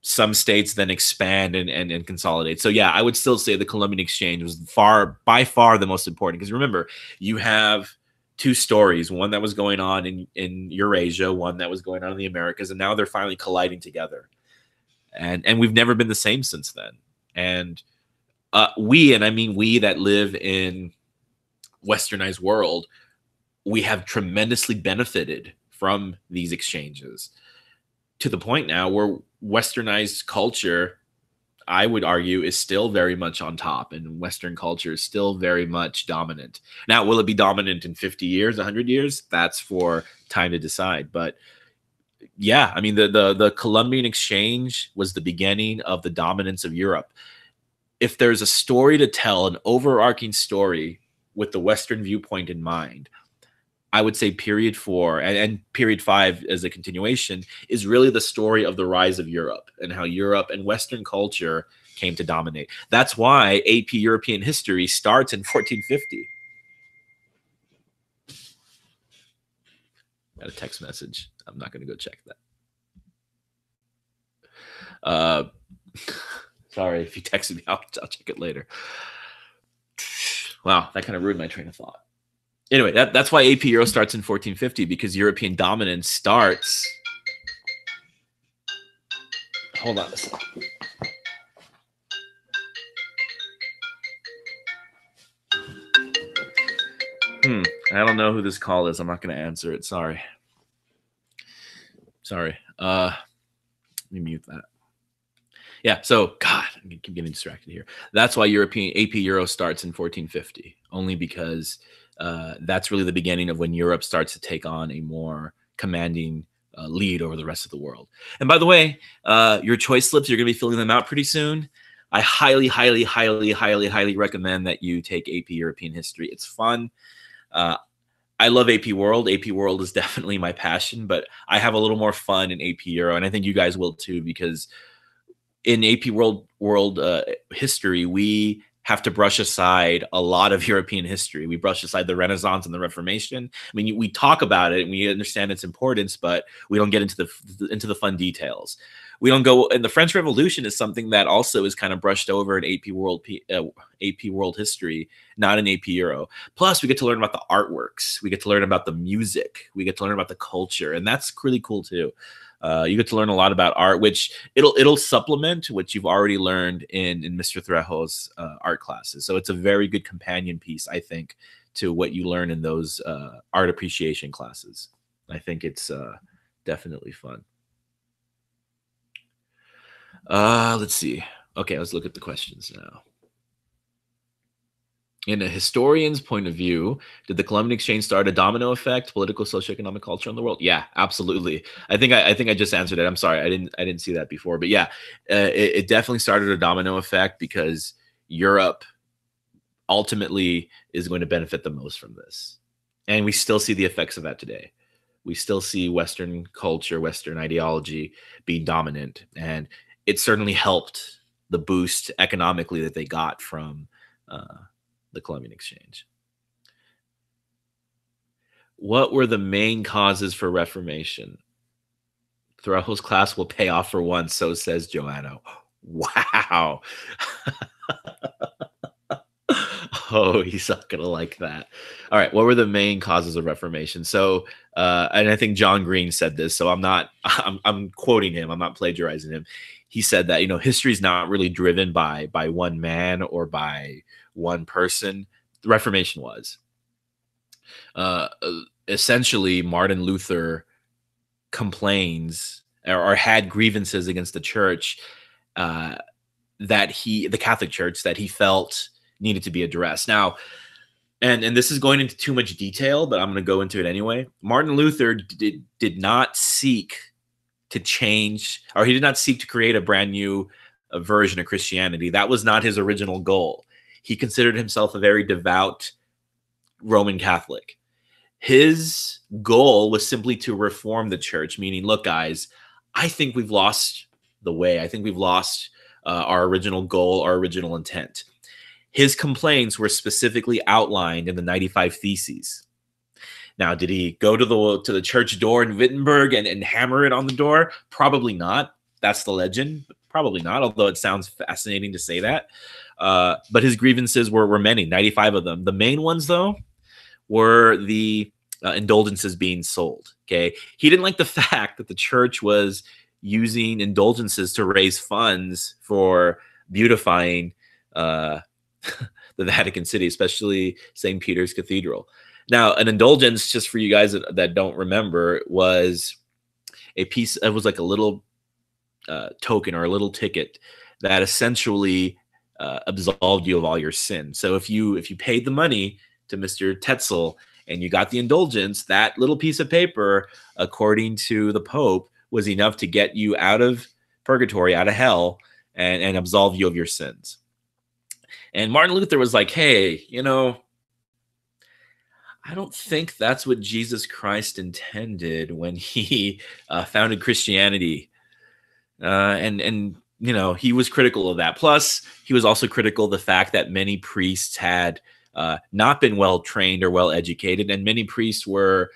some states then expand and consolidate. So yeah, I would still say the Columbian Exchange was by far the most important, because remember, you have 2 stories, one that was going on in Eurasia, one that was going on in the Americas, and now they're finally colliding together. And we've never been the same since then. And and I mean we that live in westernized world, we have tremendously benefited from these exchanges, to the point now where westernized culture, I would argue, is still very much on top, and Western culture is still very much dominant. Now, will it be dominant in 50 years, 100 years? That's for time to decide. But yeah, I mean, the Columbian Exchange was the beginning of the dominance of Europe. If there's a story to tell, an overarching story with the Western viewpoint in mind, I would say period 4 and period 5 as a continuation is really the story of the rise of Europe and how Europe and Western culture came to dominate. That's why AP European history starts in 1450. Got a text message. I'm not going to go check that. Sorry if you texted me. I'll check it later. Wow, that kind of ruined my train of thought. Anyway, that's why AP Euro starts in 1450, because European dominance starts. Hold on a second. I don't know who this call is. I'm not going to answer it. Sorry. Let me mute that. Yeah, so God, I keep getting distracted here. That's why European AP Euro starts in 1450, only because that's really the beginning of when Europe starts to take on a more commanding lead over the rest of the world. And by the way, your choice slips, you're going to be filling them out pretty soon. I highly, highly, highly, highly, highly recommend that you take AP European History. It's fun. I love AP World. AP World is definitely my passion, but I have a little more fun in AP Euro, and I think you guys will too, because in AP World history, we have to brush aside a lot of European history. We brush aside the Renaissance and the Reformation. I mean, we talk about it and we understand its importance, but we don't get into the fun details. We don't go. And the French Revolution is something that also is kind of brushed over in AP World history, not in AP Euro. Plus, we get to learn about the artworks. We get to learn about the music. We get to learn about the culture, and that's really cool too. You get to learn a lot about art, which it'll supplement what you've already learned in Mr. Trejo's art classes. So it's a very good companion piece, I think, to what you learn in those art appreciation classes. I think it's definitely fun. Let's see. Okay, let's look at the questions now. In a historian's point of view, did the Columbian Exchange start a domino effect, political, socioeconomic, culture in the world? Yeah, absolutely. I think I just answered it. I'm sorry, I didn't see that before, but yeah, it definitely started a domino effect, because Europe ultimately is going to benefit the most from this, and we still see the effects of that today. We still see Western culture, Western ideology being dominant, and it certainly helped the boost economically that they got from the Columbian Exchange. What were the main causes for Reformation? Throughout class will pay off for once, so says Joanna. Wow. Oh, he's not gonna like that. All right, what were the main causes of Reformation? So, and I think John Green said this, so I'm quoting him. I'm not plagiarizing him. He said that, history is not really driven by one man or by one person. The Reformation was. Essentially, Martin Luther complains or had grievances against the church, the Catholic Church, that he felt needed to be addressed. Now, and this is going into too much detail, but I'm going to go into it anyway. Martin Luther did not seek to change, or he did not seek to create a brand new version of Christianity. That was not his original goal. He considered himself a very devout Roman Catholic. His goal was simply to reform the church, meaning, look, guys, I think we've lost the way. I think we've lost our original goal, our original intent. His complaints were specifically outlined in the 95 Theses. Now, did he go to the church door in Wittenberg and hammer it on the door? Probably not. That's the legend. Probably not, although it sounds fascinating to say that. But his grievances were many, 95 of them. The main ones, though, were the indulgences being sold. Okay, he didn't like the fact that the church was using indulgences to raise funds for beautifying the Vatican City, especially St. Peter's Cathedral. Now, an indulgence, just for you guys that don't remember, was a piece. It was like a little token or a little ticket that essentially absolved you of all your sin. So if you paid the money to Mr. Tetzel and you got the indulgence, that little piece of paper, according to the Pope, was enough to get you out of purgatory, out of hell, and absolve you of your sins. And Martin Luther was like, hey, I don't think that's what Jesus Christ intended when he founded Christianity. And he was critical of that. Plus, he was also critical of the fact that many priests had not been well trained or well educated, and many priests were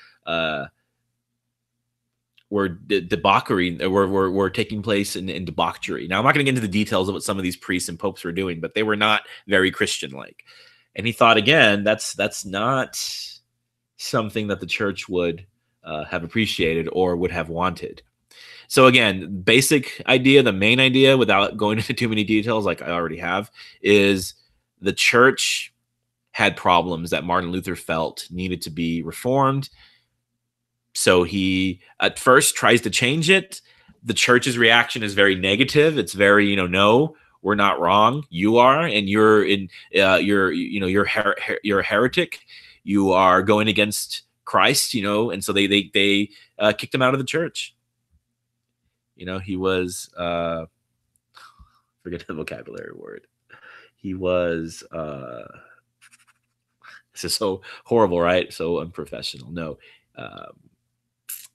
debauchery, were taking place in debauchery. Now, I'm not going to get into the details of what some of these priests and popes were doing, but they were not very Christian-like. And he thought, again, that's not something that the church would have appreciated or would have wanted. So again, basic idea, the main idea, without going into too many details like I already have, is the church had problems that Martin Luther felt needed to be reformed. So he at first tries to change it. The church's reaction is very negative. It's very, no, we're not wrong. You are, and you're you're a heretic. You are going against Christ, and so they kicked him out of the church. He was forget the vocabulary word. He was this is so horrible, right? So unprofessional. No.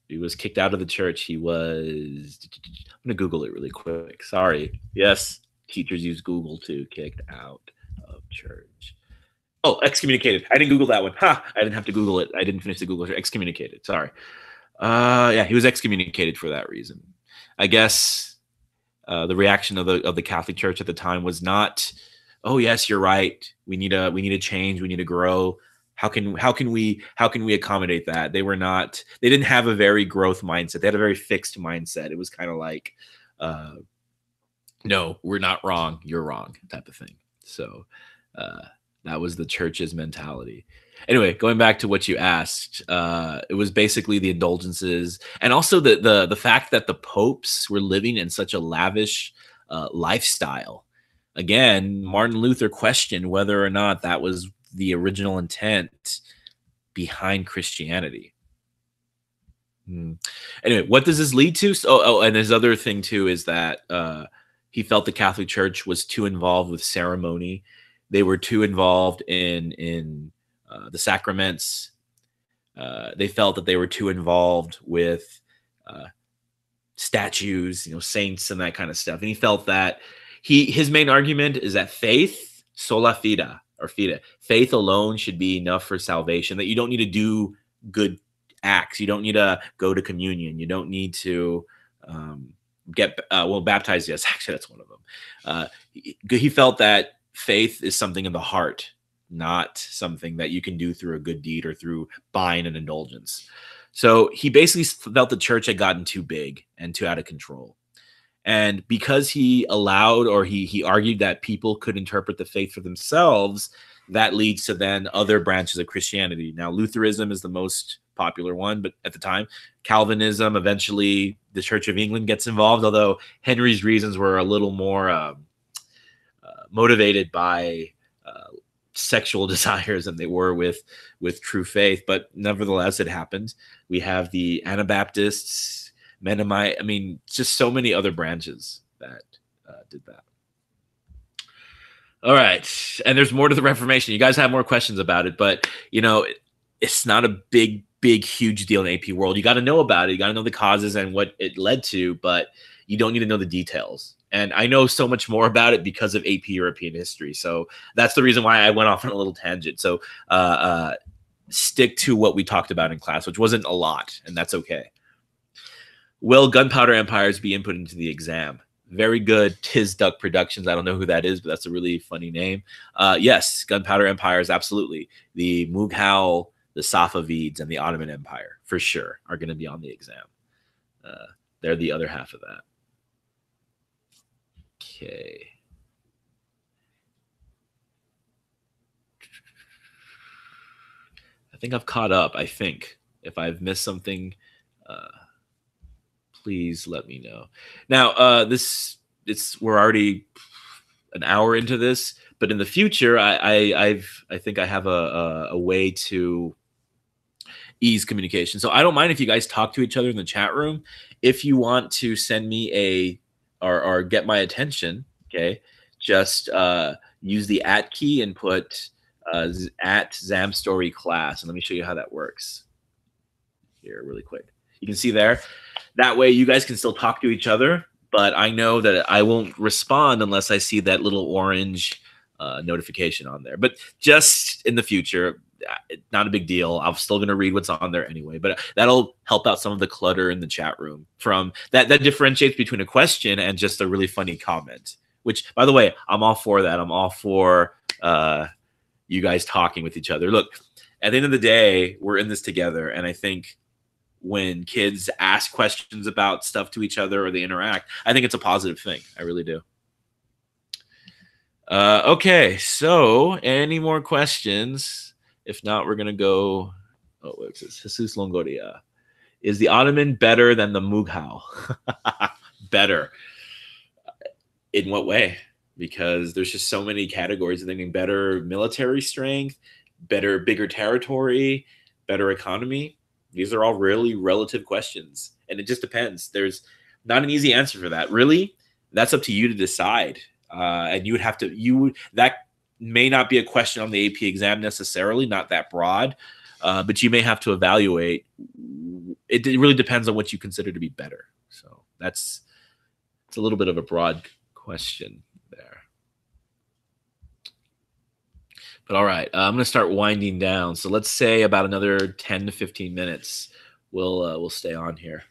He was kicked out of the church. He was, I'm going to Google it really quick. Sorry. Yes, teachers use Google too. Kicked out of church. Oh, excommunicated. I didn't Google that one. Ha! I didn't have to Google it. I didn't finish the Google. Excommunicated. Sorry. Yeah, he was excommunicated for that reason. I guess the reaction of the Catholic Church at the time was not, oh yes, you're right. We need a change. We need to grow. How can we accommodate that? They didn't have a very growth mindset. They had a very fixed mindset. It was kind of like, no, we're not wrong. You're wrong type of thing. So that was the church's mentality. Anyway, going back to what you asked, it was basically the indulgences and also the fact that the popes were living in such a lavish lifestyle. Again, Martin Luther questioned whether or not that was the original intent behind Christianity. Anyway, what does this lead to? And his other thing too is that he felt the Catholic Church was too involved with ceremony. They were too involved in the sacraments. They felt that they were too involved with statues, saints and that kind of stuff. And he felt that his main argument is that faith, sola fide, or fide, faith alone should be enough for salvation, that you don't need to do good acts. You don't need to go to communion. You don't need to get baptized. Yes, actually, that's one of them. He felt that faith is something in the heart, not something that you can do through a good deed or through buying an indulgence. So he basically felt the church had gotten too big and too out of control. And because he allowed, or he argued that people could interpret the faith for themselves, that leads to then other branches of Christianity. Now, Lutheranism is the most popular one, but at the time, Calvinism, eventually the Church of England gets involved, although Henry's reasons were a little more motivated by sexual desires than they were with true faith. But nevertheless, it happened. We have the Anabaptists, Mennonite, just so many other branches that did that. All right. And there's more to the Reformation. You guys have more questions about it, but it's not a big, huge deal in AP world. You got to know about it. You got to know the causes and what it led to, but you don't need to know the details. And I know so much more about it because of AP European history. So that's the reason why I went off on a little tangent. So stick to what we talked about in class, which wasn't a lot, and that's okay. Will Gunpowder Empires be input into the exam? Very good. Tiz Duck Productions. I don't know who that is, but that's a really funny name. Yes, Gunpowder Empires, absolutely. The Mughal, the Safavids, and the Ottoman Empire, for sure, are going to be on the exam. They're the other half of that. Okay. I think I've caught up, I think. If I've missed something, please let me know. Now, we're already an hour into this, but in the future, I think I have a way to ease communication. So I don't mind if you guys talk to each other in the chat room. If you want to send me or get my attention, okay, just use the @ key and put @ZamStoryClass, and let me show you how that works here really quick. You can see there. That way you guys can still talk to each other, but I know that I won't respond unless I see that little orange notification on there. But just in the future, not a big deal. I'm still going to read what's on there anyway, but that'll help out some of the clutter in the chat room from that differentiates between a question and just a really funny comment, which, by the way, I'm all for that. I'm all for you guys talking with each other. Look, at the end of the day, we're in this together. And I think when kids ask questions about stuff to each other or they interact, I think it's a positive thing. I really do. Okay, so any more questions? If not, we're going to go. Oh, what's this? Jesus Longoria. Is the Ottoman better than the Mughal? Better. In what way? Because there's just so many categories of thinking. Better military strength, bigger territory, better economy. These are all really relative questions. And it just depends. There's not an easy answer for that. Really, that's up to you to decide. And you would have to, that may not be a question on the AP exam necessarily, not that broad, but you may have to evaluate. It really depends on what you consider to be better. So it's a little bit of a broad question there. But all right, I'm going to start winding down. So let's say about another 10 to 15 minutes, we'll stay on here.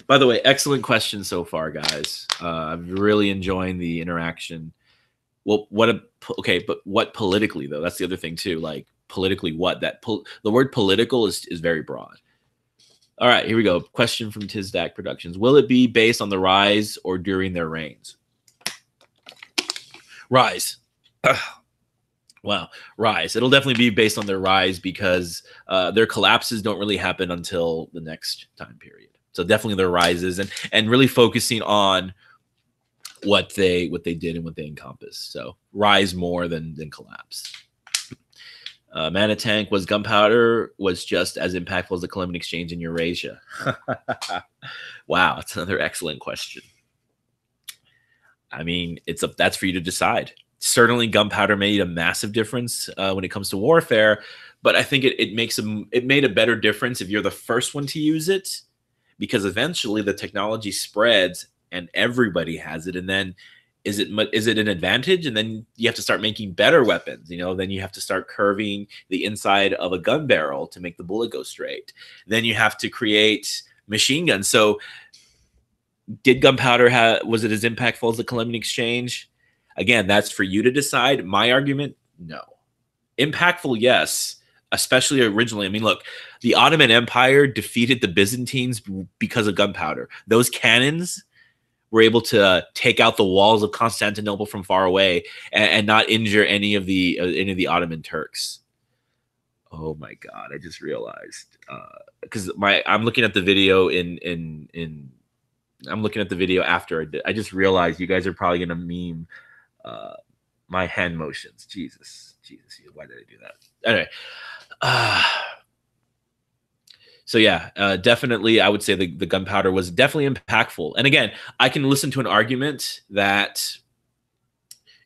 By the way, excellent question so far, guys. I'm really enjoying the interaction. Well, okay, but what politically though? That's the other thing too. Like politically, what the word political is very broad. All right, here we go. Question from Tizdak Productions: will it be based on the rise or during their reigns? Rise. Wow, rise. It'll definitely be based on their rise because their collapses don't really happen until the next time period. So definitely their rises and really focusing on what they did and what they encompass. So rise more than collapse. Manitank, was gunpowder just as impactful as the Columbian Exchange in Eurasia? Wow, that's another excellent question. I mean, that's for you to decide. Certainly, gunpowder made a massive difference when it comes to warfare, but I think it made a better difference if you're the first one to use it, because eventually the technology spreads and everybody has it, and then is it an advantage? And then you have to start making better weapons. Then you have to start curving the inside of a gun barrel to make the bullet go straight. Then you have to create machine guns. So, did gunpowder was it as impactful as the Columbian Exchange? Again, that's for you to decide. My argument, no. Impactful, yes, especially originally. I mean, look, the Ottoman Empire defeated the Byzantines because of gunpowder. Those cannons were able to take out the walls of Constantinople from far away and not injure any of the Ottoman Turks. Oh my God! I just realized because I'm looking at the video I'm looking at the video after I just realized you guys are probably gonna meme my hand motions. Jesus, why did I do that? Anyway, so yeah, definitely, I would say the gunpowder was definitely impactful. And again, I can listen to an argument that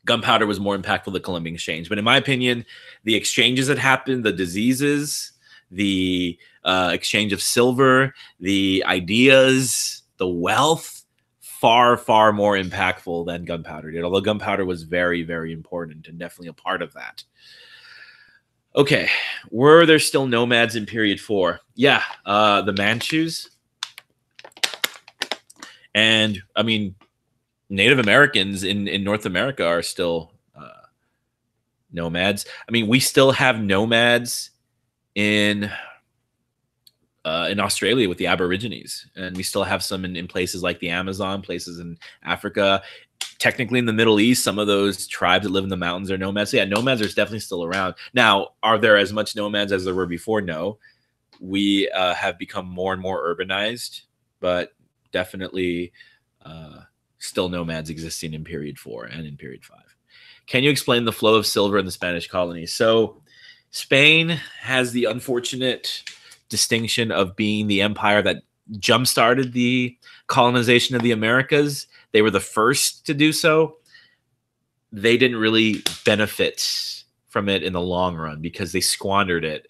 gunpowder was more impactful than the Columbian Exchange, but in my opinion, the exchanges that happened, the diseases, the exchange of silver, the ideas, the wealth, far, far more impactful than gunpowder did, although gunpowder was very, very important and definitely a part of that. Okay, were there still nomads in period 4? Yeah, the Manchus. And, I mean, Native Americans in North America are still nomads. I mean, we still have nomads in Australia with the Aborigines, and we still have some in places like the Amazon, places in Africa. Technically in the Middle East, some of those tribes that live in the mountains are nomads. So yeah, nomads are definitely still around. Now, are there as much nomads as there were before? No. We have become more and more urbanized, but definitely still nomads existing in period 4 and in period 5. Can you explain the flow of silver in the Spanish colonies? So Spain has the unfortunate distinction of being the empire that jump-started the colonization of the Americas. They were the first to do so. They didn't really benefit from it in the long run because they squandered it.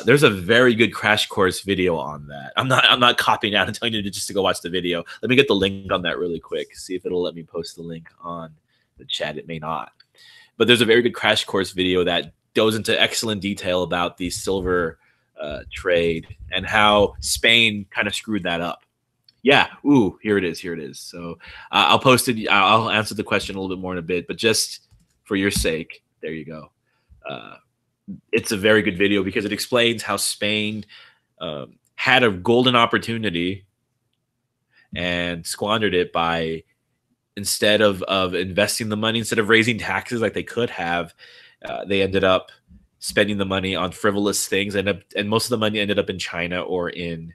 There's a very good crash course video on that. I'm not copying out and telling you just to go watch the video. Let me get the link on that really quick. See if it'll let me post the link on the chat. It may not. But there's a very good crash course video that goes into excellent detail about the silver trade and how Spain kind of screwed that up. Yeah. Ooh, here it is. Here it is. So I'll post it. I'll answer the question a little bit more in a bit, but just for your sake, there you go. Uh, it's a very good video because it explains how Spain had a golden opportunity and squandered it by, instead of investing the money, instead of raising taxes like they could have, they ended up spending the money on frivolous things, and most of the money ended up in China or in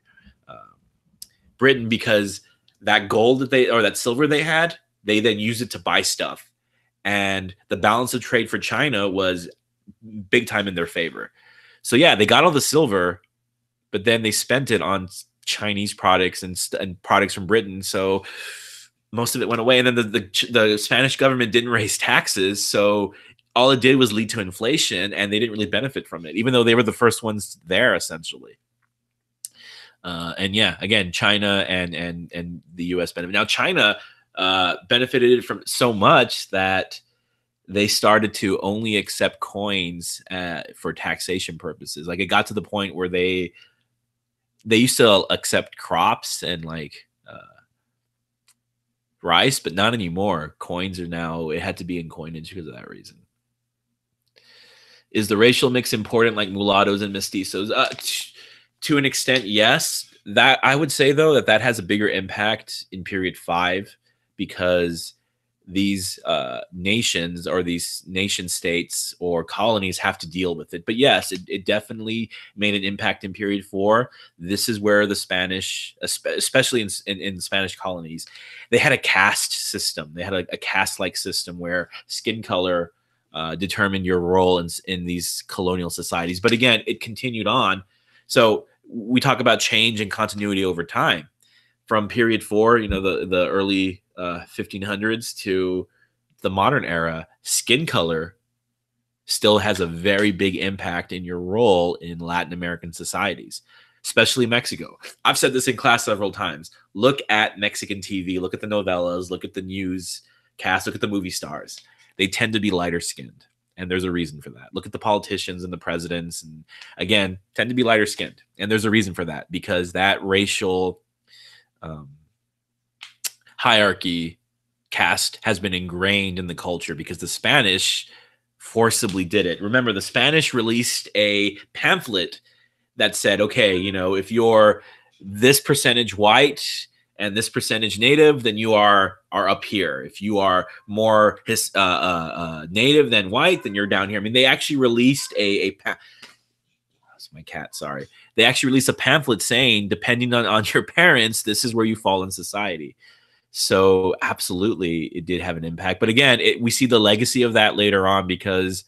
Britain, because that gold that they, or that silver they had, they then used it to buy stuff, and the balance of trade for China was big time in their favor. So yeah, they got all the silver, but then they spent it on Chinese products and products from Britain. So most of it went away, and then the Spanish government didn't raise taxes, so all it did was lead to inflation, and they didn't really benefit from it, even though they were the first ones there, essentially. And yeah, again, China and the U.S. benefit. Now, China benefited from so much that they started to only accept coins for taxation purposes. Like, it got to the point where they used to accept crops and like rice, but not anymore. Coins are now, it had to be in coinage because of that reason. Is the racial mix important, like mulattoes and mestizos? To an extent, yes. That, I would say, though, that has a bigger impact in period 5, because these nations, or these nation states or colonies, have to deal with it. But yes, it definitely made an impact in period 4. This is where the Spanish, especially in the Spanish colonies, they had a caste system. They had a caste-like system where skin color determined your role in these colonial societies. But again, it continued on. So we talk about change and continuity over time. From period 4, the early 1500s to the modern era, skin color still has a very big impact in your role in Latin American societies, especially Mexico. I've said this in class several times. Look at Mexican TV, look at the novellas, look at the newscasts, look at the movie stars. They tend to be lighter skinned, and there's a reason for that. Look at the politicians and the presidents, and again, tend to be lighter skinned. And there's a reason for that, because that racial hierarchy, caste, has been ingrained in the culture because the Spanish forcibly did it. Remember, the Spanish released a pamphlet that said, okay, if you're this percentage white and this percentage native, then you are up here. If you are more native than white, then you're down here. I mean, they actually released that's my cat, sorry. They actually released a pamphlet saying, depending on your parents, this is where you fall in society. So absolutely, it did have an impact. But again, we see the legacy of that later on, because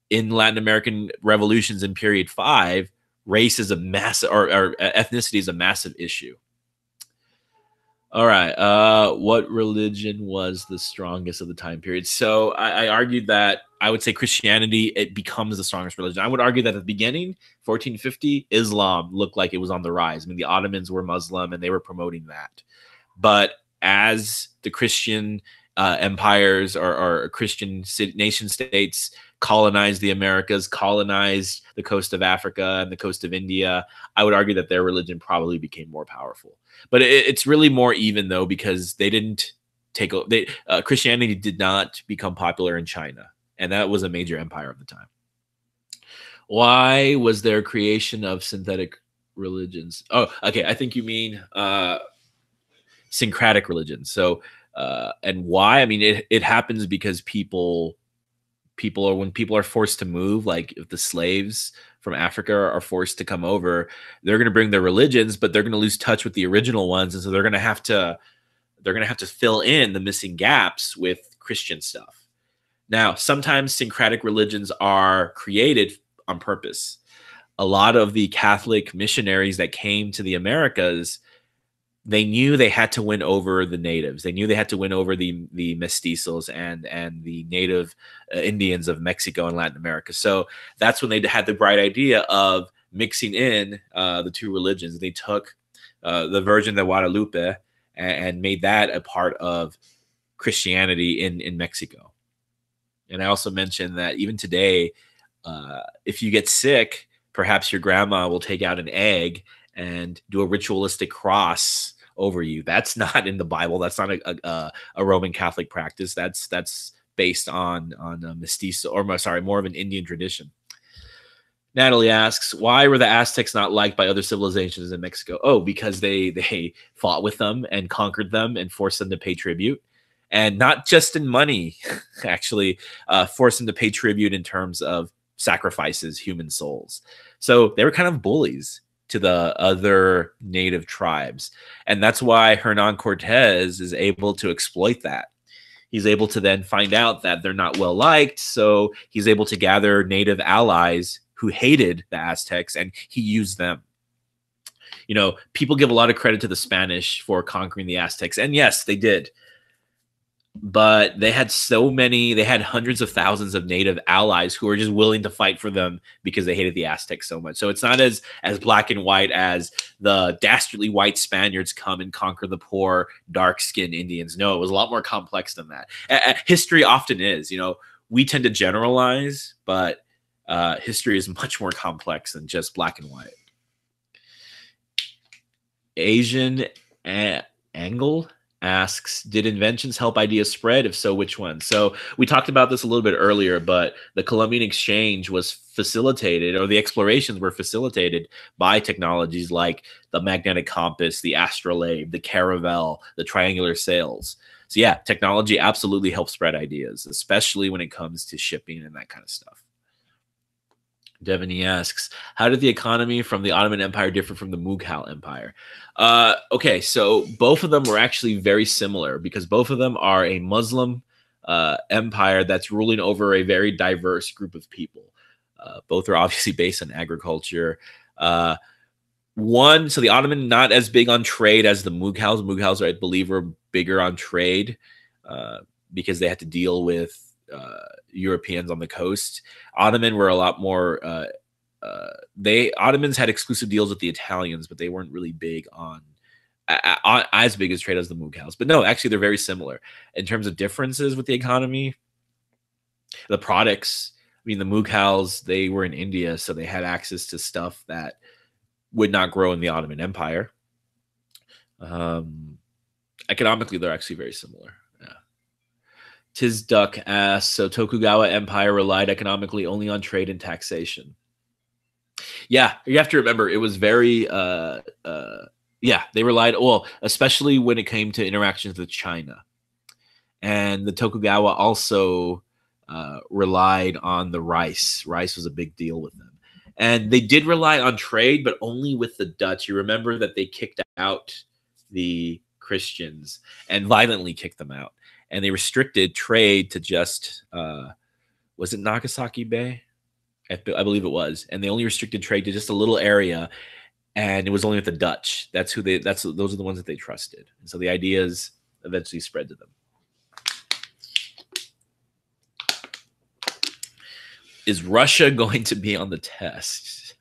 in Latin American revolutions in period 5, race is a massive, or ethnicity is a massive issue. All right. What religion was the strongest of the time period? So I argued that I would say Christianity, it becomes the strongest religion. I would argue that at the beginning, 1450, Islam looked like it was on the rise. I mean, the Ottomans were Muslim and they were promoting that. But as the Christian empires or Christian nation states colonized the Americas, colonized the coast of Africa and the coast of India, I would argue that their religion probably became more powerful. But it's really more even, though, because they didn't take Christianity did not become popular in China, and that was a major empire of the time. Why was there creation of synthetic religions? Oh, okay. I think you mean syncretic religions. So, and why? I mean, it happens because when people are forced to move, like if the slaves from Africa are forced to come over, they're going to bring their religions, but they're going to lose touch with the original ones, and so they're going to have to fill in the missing gaps with Christian stuff. Now, sometimes syncretic religions are created on purpose. A lot of the Catholic missionaries that came to the Americas, they knew they had to win over the natives. They knew they had to win over the mestizos and the native Indians of Mexico and Latin America. So that's when they had the bright idea of mixing in the two religions. They took the Virgin de Guadalupe and made that a part of Christianity in Mexico. And I also mentioned that even today, if you get sick, perhaps your grandma will take out an egg and do a ritualistic cross over you. That's not in the Bible. That's not a Roman Catholic practice. That's based on a mestizo, or sorry, more of an Indian tradition. Natalie asks, why were the Aztecs not liked by other civilizations in Mexico? Oh, because they fought with them and conquered them and forced them to pay tribute. And not just in money, actually, forced them to pay tribute in terms of sacrifices, human souls. So they were kind of bullies to the other native tribes. And that's why Hernan Cortez is able to exploit that. He's able to then find out that they're not well liked. So he's able to gather native allies who hated the Aztecs, and he used them. You know, people give a lot of credit to the Spanish for conquering the Aztecs. And yes, they did. But they had they had hundreds of thousands of native allies who were just willing to fight for them because they hated the Aztecs so much. So it's not as black and white as the dastardly white Spaniards come and conquer the poor, dark-skinned Indians. No, it was a lot more complex than that. History often is. You know, we tend to generalize, but history is much more complex than just black and white. Asian Angle asks, did inventions help ideas spread? If so, which ones? So we talked about this a little bit earlier, but the Columbian Exchange was facilitated, or the explorations were facilitated by technologies like the magnetic compass, the astrolabe, the caravel, the triangular sails. So yeah, technology absolutely helps spread ideas, especially when it comes to shipping and that kind of stuff. Devaney asks, how did the economy from the Ottoman Empire differ from the Mughal Empire? Okay, so both of them were actually very similar because both of them are a Muslim empire that's ruling over a very diverse group of people. Both are obviously based on agriculture. So the Ottoman, not as big on trade as the Mughals. Mughals, I believe, were bigger on trade because they had to deal with Europeans on the coast. Ottoman were a lot more Ottomans had exclusive deals with the Italians, but they weren't really big on as big as trade as the Mughals. But no, actually they're very similar in terms of differences with the economy. The products, I mean, the Mughals, they were in India, so they had access to stuff that would not grow in the Ottoman Empire. Economically, they're actually very similar. Tis Duck asks, so Tokugawa Empire relied economically only on trade and taxation. Yeah, you have to remember it was very they relied, well, especially when it came to interactions with China. And the Tokugawa also relied on the rice. Rice was a big deal with them. And they did rely on trade, but only with the Dutch. You remember that they kicked out the Christians and violently kicked them out. And they restricted trade to just, was it Nagasaki Bay? I believe it was. And they only restricted trade to just a little area. And it was only with the Dutch. Those are the ones that they trusted. And so the ideas eventually spread to them. Is Russia going to be on the test?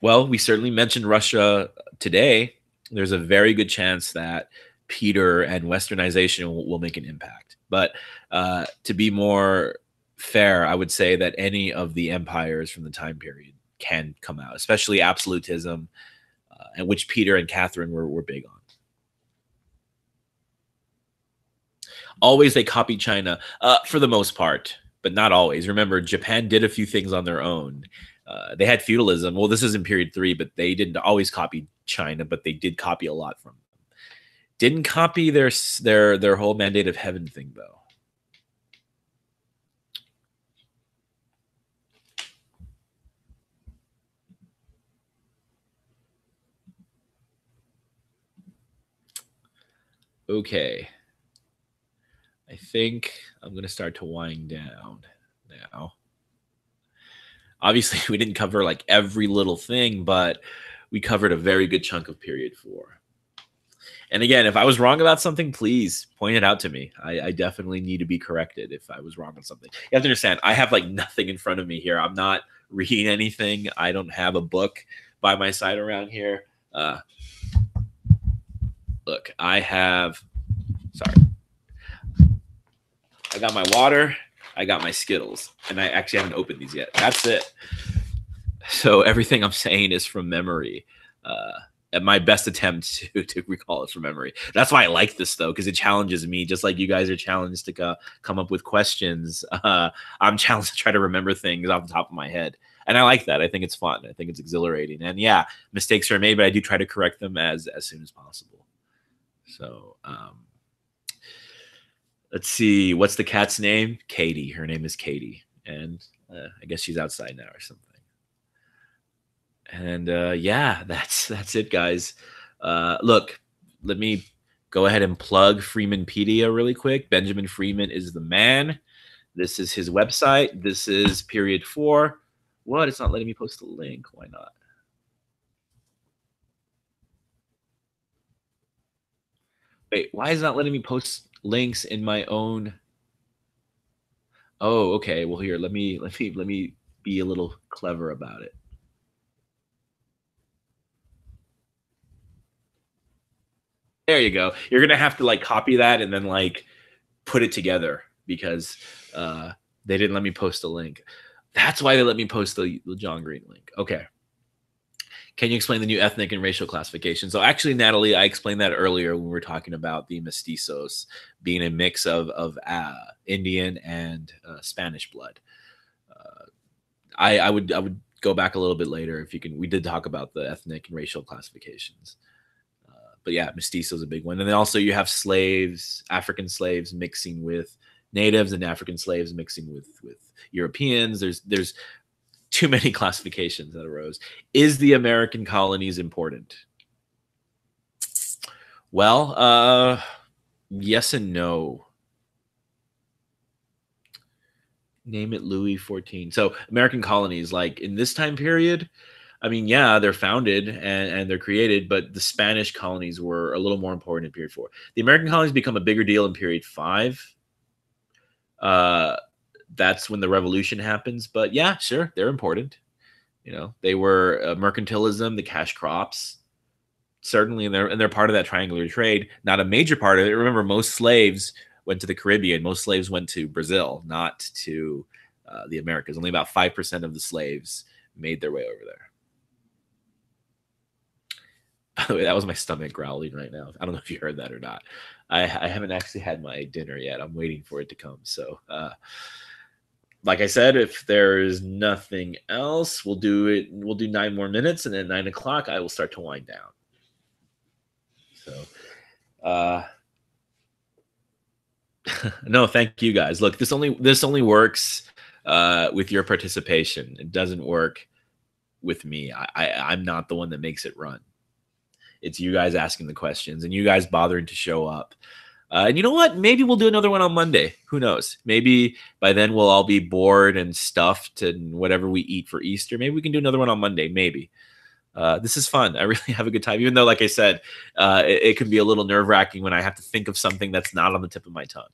Well, we certainly mentioned Russia today. There's a very good chance that Peter and Westernization will make an impact. But to be more fair, I would say that any of the empires from the time period can come out, especially absolutism, and which Peter and Catherine were big on. Always they copied China for the most part, but not always. Remember, Japan did a few things on their own. They had feudalism. Well, this is in period 3, but they didn't always copy China, but they did copy a lot from them. Didn't copy their whole mandate of heaven thing, though. Okay. I think I'm going to start to wind down now. Obviously, we didn't cover like every little thing, but we covered a very good chunk of period 4. And again, if I was wrong about something, please point it out to me. I definitely need to be corrected if I was wrong on something. You have to understand, I have like nothing in front of me here. I'm not reading anything. I don't have a book by my side around here. Look, I got my water. I got my Skittles, and I actually haven't opened these yet. That's it. So everything I'm saying is from memory. At my best attempt to recall it from memory. That's why I like this though, because it challenges me, just like you guys are challenged to come up with questions. I'm challenged to try to remember things off the top of my head, and I like that. I think it's fun. I think it's exhilarating, and yeah, mistakes are made, but I do try to correct them as soon as possible. So let's see, what's the cat's name? Katie. Her name is Katie, and I guess she's outside now or something. And yeah, that's it, guys. Look, let me go ahead and plug Freemanpedia really quick. Benjamin Freeman is the man. This is his website. This is period 4. What? It's not letting me post a link. Why not? Wait, why is it not letting me post links in my own? Oh, okay. Well, here, let me be a little clever about it. There you go. You're gonna have to like copy that and then like put it together because uh, they didn't let me post a link. That's why they let me post the John Green link. Okay. Can you explain the new ethnic and racial classification? So actually, Natalie, I explained that earlier when we were talking about the mestizos being a mix of Indian and Spanish blood. Uh, I would go back a little bit later if you can. We did talk about the ethnic and racial classifications. But yeah, mestizo is a big one. And then also you have slaves, African slaves mixing with natives, and African slaves mixing with Europeans. There's too many classifications that arose. Is the American colonies important? Well, yes and no. Name it Louis 14. So American colonies, like in this time period, I mean, yeah, they're founded and they're created, but the Spanish colonies were a little more important in period 4. The American colonies become a bigger deal in period 5. Uh, that's when the revolution happens. But yeah, sure, they're important. You know, they were mercantilism, the cash crops, certainly, and they're part of that triangular trade. Not a major part of it. Remember, most slaves went to the Caribbean. Most slaves went to Brazil, not to the Americas. Only about 5% of the slaves made their way over there. By the way, that was my stomach growling right now. I don't know if you heard that or not. I haven't actually had my dinner yet. I'm waiting for it to come. So, like I said, if there's nothing else, we'll do it. We'll do 9 more minutes, and then 9 o'clock, I will start to wind down. So, uh, no, thank you guys. Look, this only works with your participation. It doesn't work with me. I'm not the one that makes it run. It's you guys asking the questions and you guys bothering to show up. And you know what? Maybe we'll do another one on Monday. Who knows? Maybe by then we'll all be bored and stuffed and whatever we eat for Easter. Maybe we can do another one on Monday. Maybe. This is fun. I really have a good time, even though, like I said, it can be a little nerve wracking when I have to think of something that's not on the tip of my tongue.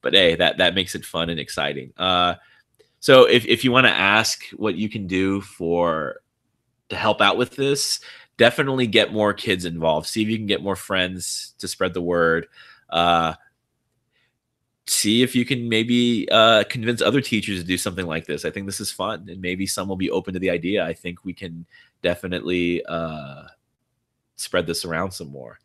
But hey, that makes it fun and exciting. So if you want to ask what you can do to help out with this, definitely get more kids involved. See if you can get more friends to spread the word. See if you can maybe convince other teachers to do something like this. I think this is fun, and maybe some will be open to the idea. I think we can definitely spread this around some more.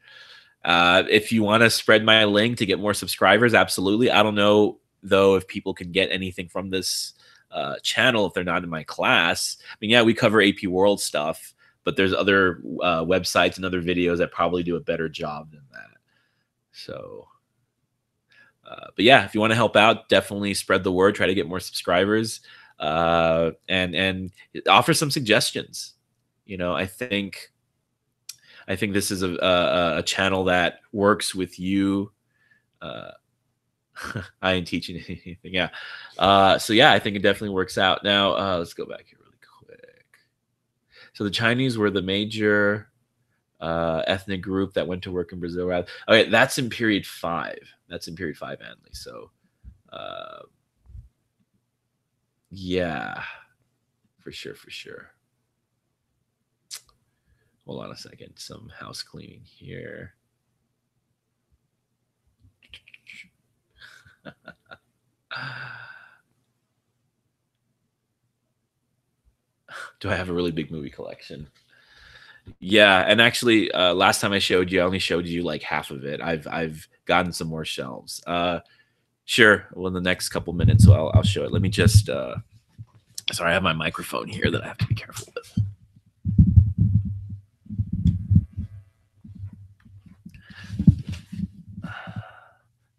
If you want to spread my link to get more subscribers, absolutely. I don't know, though, if people can get anything from this channel if they're not in my class. I mean, yeah, we cover AP World stuff, but there's other websites and other videos that probably do a better job than that. So, but yeah, if you want to help out, definitely spread the word. Try to get more subscribers, and offer some suggestions. You know, I think this is a channel that works with you. I ain't teaching anything. Yeah. So yeah, I think it definitely works out. Now, let's go back here really quick. So the Chinese were the major ethnic group that went to work in Brazil. Okay, that's in period 5. That's in period 5, Anley. So, yeah, for sure, for sure. Hold on a second. Some house cleaning here. Do I have a really big movie collection? Yeah, and actually, last time I showed you, I only showed you like half of it. I've gotten some more shelves. Sure. Well, in the next couple minutes, so I'll show it. Let me just. Sorry, I have my microphone here that I have to be careful with.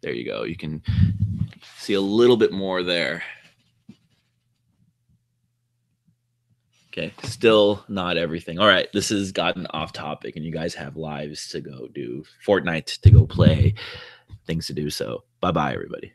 There you go. You can see a little bit more there. Okay, still not everything. All right, this has gotten off topic, and you guys have lives to go do, Fortnite to go play, things to do. So, bye bye, everybody.